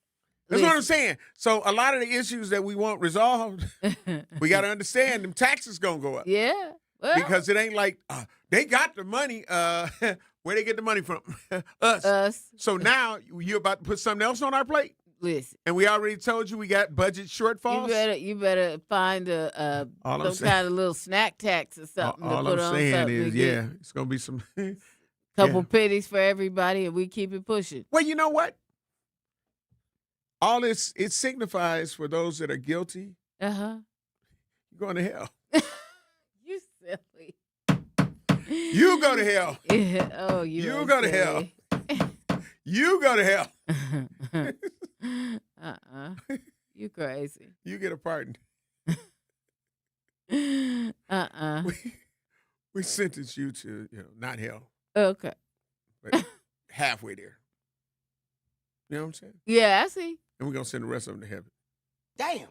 That's what I'm saying. So a lot of the issues that we want resolved, we got to understand them taxes going to go up. Yeah. Well, Because it ain't like they got the money. Where they get the money from? Us. So now you're about to put something else on our plate. Listen. And we already told you we got budget shortfalls. You better find All I'm some saying- kind of little snack tax or something All to put I'm on saying something. is, to get yeah, it's going to be some. couple yeah. pennies for everybody, and we keep it pushing. Well, you know what? All this, it signifies for those that are guilty, Uh-huh. you're going to hell. You silly. You go to hell. Yeah. Oh, You go to hell. You go to hell. You crazy. You get a pardon. We sentence you to, not hell, Okay. but halfway there. You know what I'm saying? Yeah, I see. And we're going to send the rest of them to heaven. Damn.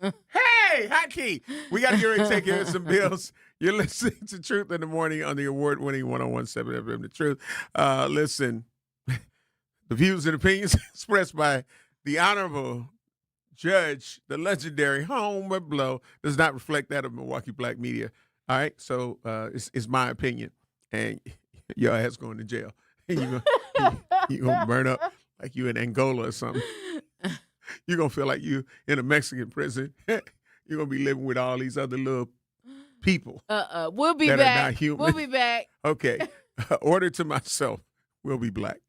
Hey, Hotkey. We got to get ready to take care of some bills. You're listening to Truth in the Morning on the award-winning 101.7 FM The Truth. Listen, the views and opinions expressed by the Honorable Judge, the legendary Homer Blow, does not reflect that of Milwaukee Black Media. All right? So it's my opinion. And your ass going to jail. And you're going to burn up like you in Angola or something. You're going to feel like you in a Mexican prison. You're going to be living with all these other little people. We'll be that back. Are not human. We'll be back. Okay. Order to myself. We'll be black.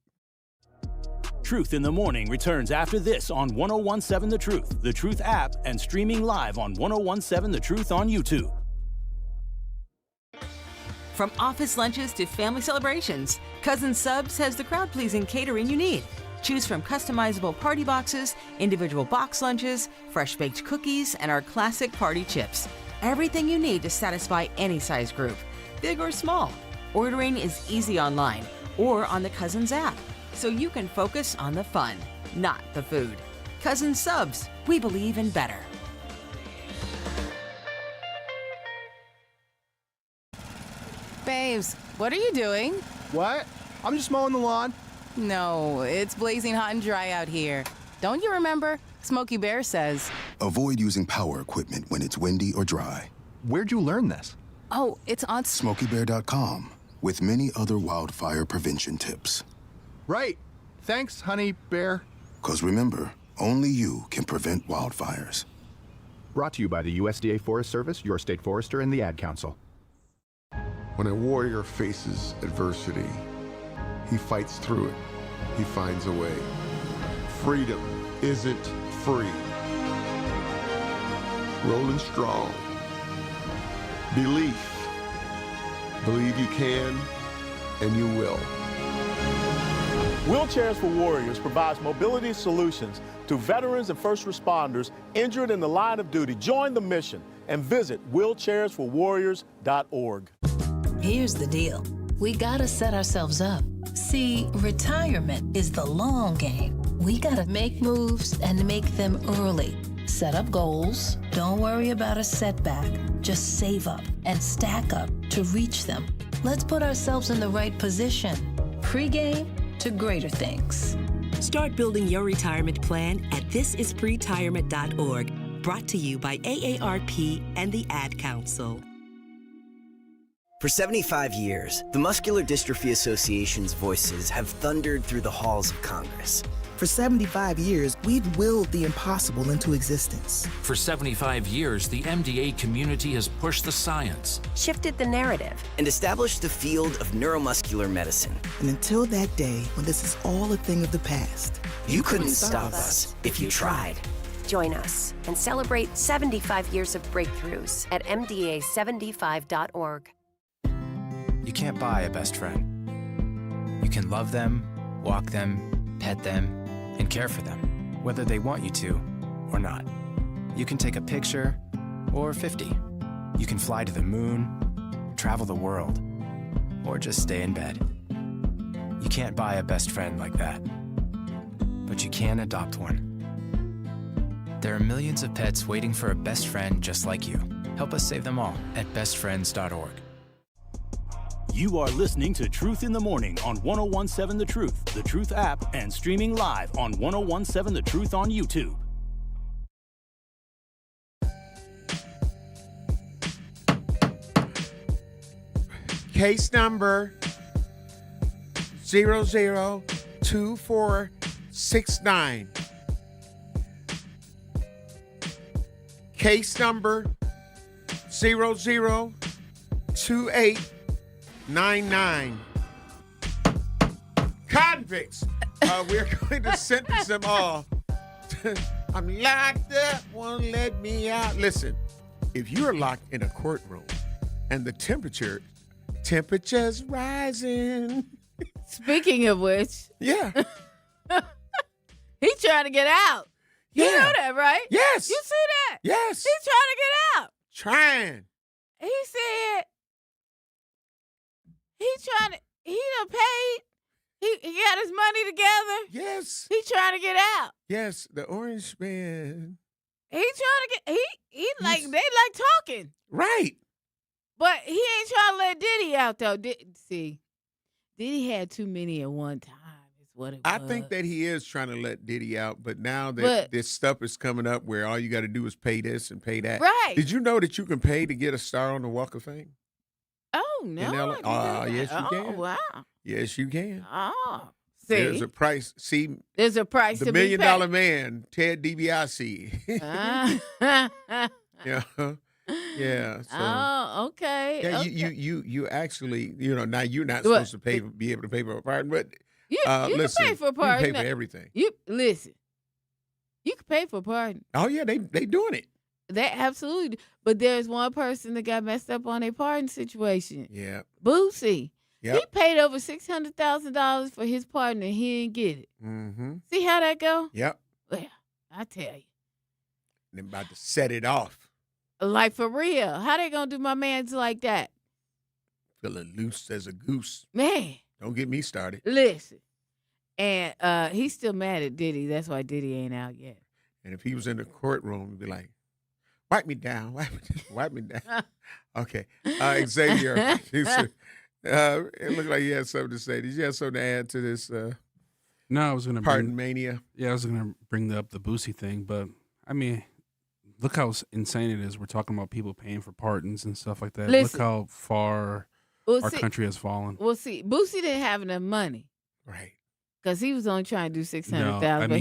Truth in the Morning returns after this on 101.7 The Truth app, and streaming live on 101.7 The Truth on YouTube. From office lunches to family celebrations, Cousin Subs has the crowd-pleasing catering you need. Choose from customizable party boxes, individual box lunches, fresh-baked cookies, and our classic party chips. Everything you need to satisfy any size group, big or small. Ordering is easy online or on the Cousins app, so you can focus on the fun, not the food. Cousin Subs, we believe in better. Babes, what are you doing? What? I'm just mowing the lawn. No, it's blazing hot and dry out here. Don't you remember? Smokey Bear says. Avoid using power equipment when it's windy or dry. Where'd you learn this? Oh, it's on SmokeyBear.com with many other wildfire prevention tips. Right. Thanks, honey bear. Because remember, only you can prevent wildfires. Brought to you by the USDA Forest Service, your state forester, and the Ad Council. When a warrior faces adversity, he fights through it. He finds a way. Freedom isn't free. Rolling strong. Belief. Believe you can, and you will. Wheelchairs for Warriors provides mobility solutions to veterans and first responders injured in the line of duty. Join the mission and visit wheelchairsforwarriors.org. Here's the deal. We gotta set ourselves up. See, retirement is the long game. We gotta make moves and make them early. Set up goals. Don't worry about a setback. Just save up and stack up to reach them. Let's put ourselves in the right position. Pre-game to greater things. Start building your retirement plan at thisispretirement.org. Brought to you by AARP and the Ad Council. For 75 years, the Muscular Dystrophy Association's voices have thundered through the halls of Congress. For 75 years, we've willed the impossible into existence. For 75 years, the MDA community has pushed the science, shifted the narrative, and established the field of neuromuscular medicine. And until that day, when this is all a thing of the past, you couldn't stop us if you tried. Join us and celebrate 75 years of breakthroughs at mda75.org. You can't buy a best friend. You can love them, walk them, pet them, and care for them. whether they want you to or not. You can take a picture or 50. You can fly to the moon, travel the world, or just stay in bed. You can't buy a best friend like that, but you can adopt one. There are millions of pets waiting for a best friend just like you. Help us save them all at bestfriends.org. You are listening to Truth in the Morning on 1017 The Truth app, and streaming live on 1017 The Truth on YouTube. Case number 002469. Case number 002899. Convicts. We're going to sentence them all. I'm locked up, won't let me out. Listen, if you're locked in a courtroom and the temperature's rising. Speaking of which. Yeah. He's trying to get out. Yeah. You know that, right? Yes. You see that? Yes. He's trying to get out. Trying. He said he done paid. He got his money together. Yes. He trying to get out. Yes, the orange man. He trying to get, they like talking. Right. But he ain't trying to let Diddy out, though. Diddy had too many at one time is what it was. I think that he is trying to let Diddy out, but now that this stuff is coming up where all you got to do is pay this and pay that. Right. Did you know that you can pay to get a star on the Walk of Fame? Oh, no. Yes, you can. Oh, wow. Yes, you can. Oh, see. There's a price. See, there's a price the to $1 million be paid. man, Ted DiBiase. Yeah. Yeah. So, oh, okay. Yeah, okay. you actually, now you're not supposed to be able to pay for a pardon, but you listen, can pay for a pardon. You can pay for everything. Listen. You can pay for a pardon. Oh yeah, they doing it. They absolutely. But there's one person that got messed up on a pardon situation. Yeah. Boosie. Yep. He paid over $600,000 for his pardon and he didn't get it. Mm-hmm. See how that go? Yep. Well, I tell you. They're about to set it off. Like for real. How they gonna do my man's like that? Feeling loose as a goose. Man. Don't get me started. Listen. And he's still mad at Diddy. That's why Diddy ain't out yet. And if he was in the courtroom, he'd be like, wipe me down. Wipe me down. Okay. Xavier, producer. It looked like you had something to say. Did you have something to add to this No, I was going to pardon mania? Yeah, I was going to bring up the Boosie thing, but I mean, look how insane it is. We're talking about people paying for pardons and stuff like that. Listen, look how far our country has fallen. Well, see, Boosie didn't have enough money. Right. Because he was only trying to do $600,000, No, I mean, but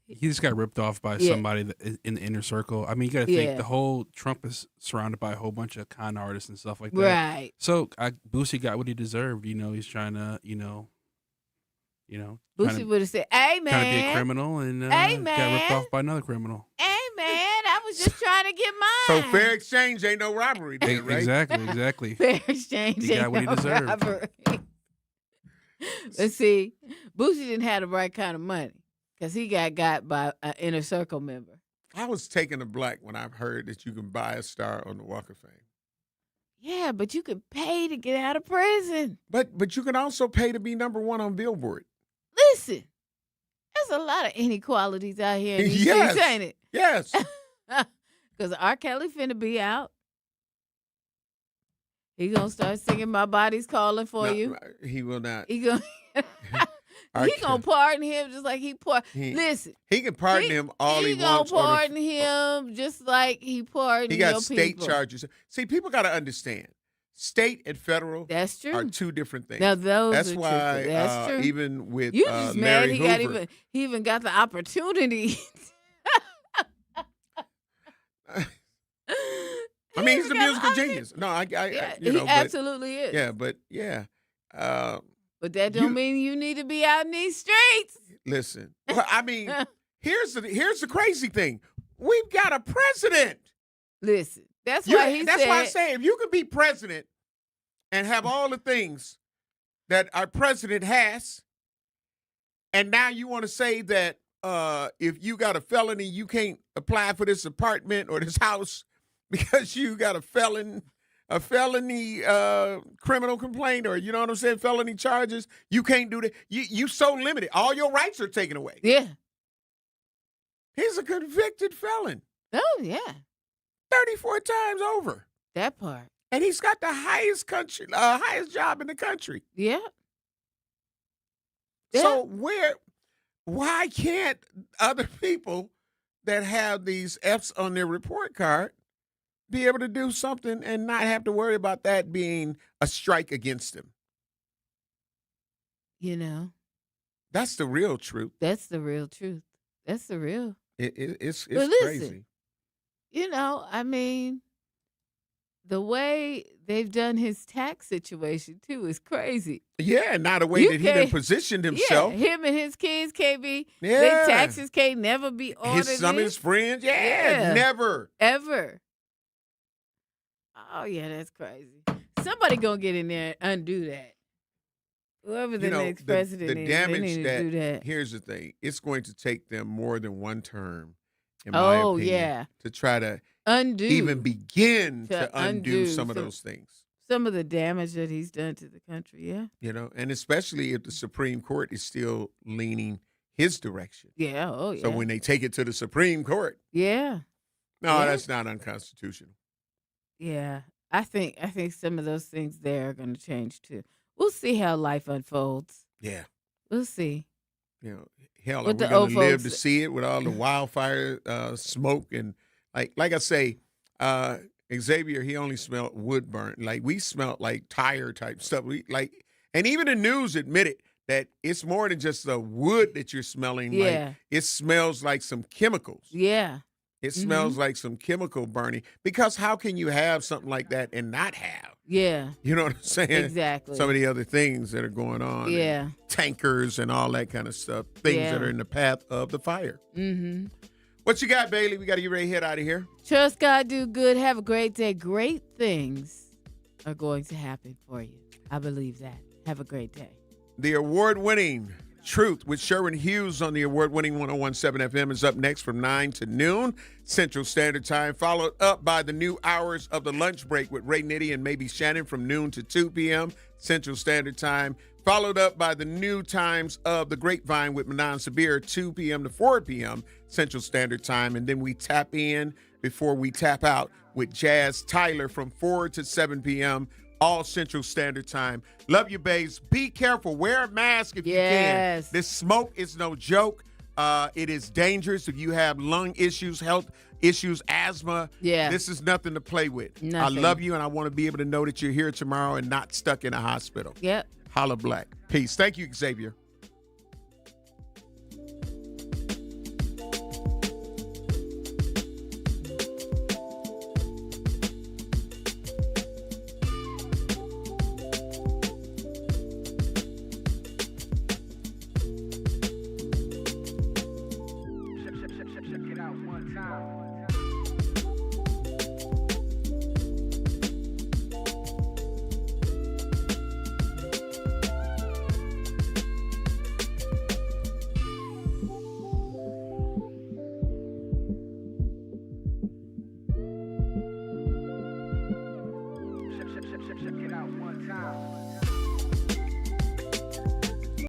he just got ripped off by somebody in the inner circle. I mean, you got to think the whole Trump is surrounded by a whole bunch of con artists and stuff like that. Right. So Boosie got what he deserved. He's trying to, Boosie would have said, "Hey man, trying to be a criminal and got ripped off by another criminal." Hey man, I was just trying to get mine. So fair exchange ain't no robbery, then, right? Exactly. Fair exchange He got ain't what he no deserved. robbery. Let's see, Boosie didn't have the right kind of money because he got by an inner circle member. I was taken aback when I heard that you can buy a star on the Walk of Fame. Yeah, but you could pay to get out of prison. But you can also pay to be number one on Billboard. Listen, there's a lot of inequalities out here in these Yes. streets, ain't it? Yes. Because R. Kelly finna be out. He gonna start singing "My Body's Calling for You." He will not. He gonna pardon him just like he pardoned. Listen, he can pardon him all he wants. He gonna pardon him just like he pardoned He got your state people. charges. See, people got to understand. State and federal That's true. are two different things. Now those That's are why true. That's true. even with You just mad Mary he Hoover, even got the opportunity. I mean, he's a musical genius. No, he absolutely is. Yeah, but yeah. But that don't mean you need to be out in these streets. Listen, well, I mean, here's the crazy thing. We've got a president. Listen, that's why I say if you can be president and have all the things that our president has, and now you want to say that if you got a felony, you can't apply for this apartment or this house because you got a felony criminal complaint, or you know what I'm saying, felony charges. You can't do that. You so limited. All your rights are taken away. Yeah. He's a convicted felon. Oh, yeah. 34 times over. That part. And he's got the highest job in the country. Yeah. So why can't other people that have these F's on their report card be able to do something and not have to worry about that being a strike against them? You know. That's the real truth. That's the real truth. That's the real. It's but listen, crazy. You know, I mean, the way they've done his tax situation, too, is crazy. Yeah, not the way that he done positioned himself. Yeah, him and his kids can't be, Yeah. their taxes can't never be audited. Some of his friends, never. Ever. Oh, yeah, that's crazy. Somebody gonna get in there and undo that. Whoever the next president the is, damage they need to do that. Here's the thing. It's going to take them more than one term, in my opinion, to try to even begin to undo some of those things. Some of the damage that he's done to the country, yeah. You know, and especially if the Supreme Court is still leaning his direction. Yeah, oh, yeah. So when they take it to the Supreme Court. Yeah. No, Yeah. that's not unconstitutional. Yeah. I think some of those things there are going to change, too. We'll see how life unfolds. Yeah. We'll see. You know, hell, What are we the going old to live folks- to see it with all the wildfire smoke and like I say, Xavier, he only smelled wood burnt. Like we smelled like tire type stuff. And even the news admitted that it's more than just the wood that you're smelling. Yeah. Like, it smells like some chemicals. Yeah. It smells like some chemical burning, because how can you have something like that and not have? Yeah. You know what I'm saying? Exactly. Some of the other things that are going on. Yeah. And tankers and all that kind of stuff. Things that are in the path of the fire. Mm-hmm. What you got, Bailey? We got to get ready to head out of here. Trust God, do good, have a great day. Great things are going to happen for you. I believe that. Have a great day. The award-winning Truth with Sherwin Hughes on the award-winning 101.7 FM is up next from 9 to noon Central Standard Time, followed up by the new hours of the lunch break with Ray Nitty and maybe Shannon from noon to 2 p.m. Central Standard Time, followed up by the new times of the Grapevine with Manan Sabir, 2 p.m. to 4 p.m. Central Standard Time, and then we tap in before we tap out with Jazz Tyler from 4 to 7 p.m. all Central Standard Time. Love you, babes. Be careful. Wear a mask if you can. This smoke is no joke. It is dangerous if you have lung issues, health issues, asthma. Yeah. This is nothing to play with. Nothing. I love you, and I want to be able to know that you're here tomorrow and not stuck in a hospital. Yep. Holla black. Peace. Thank you, Xavier. Check it out one time.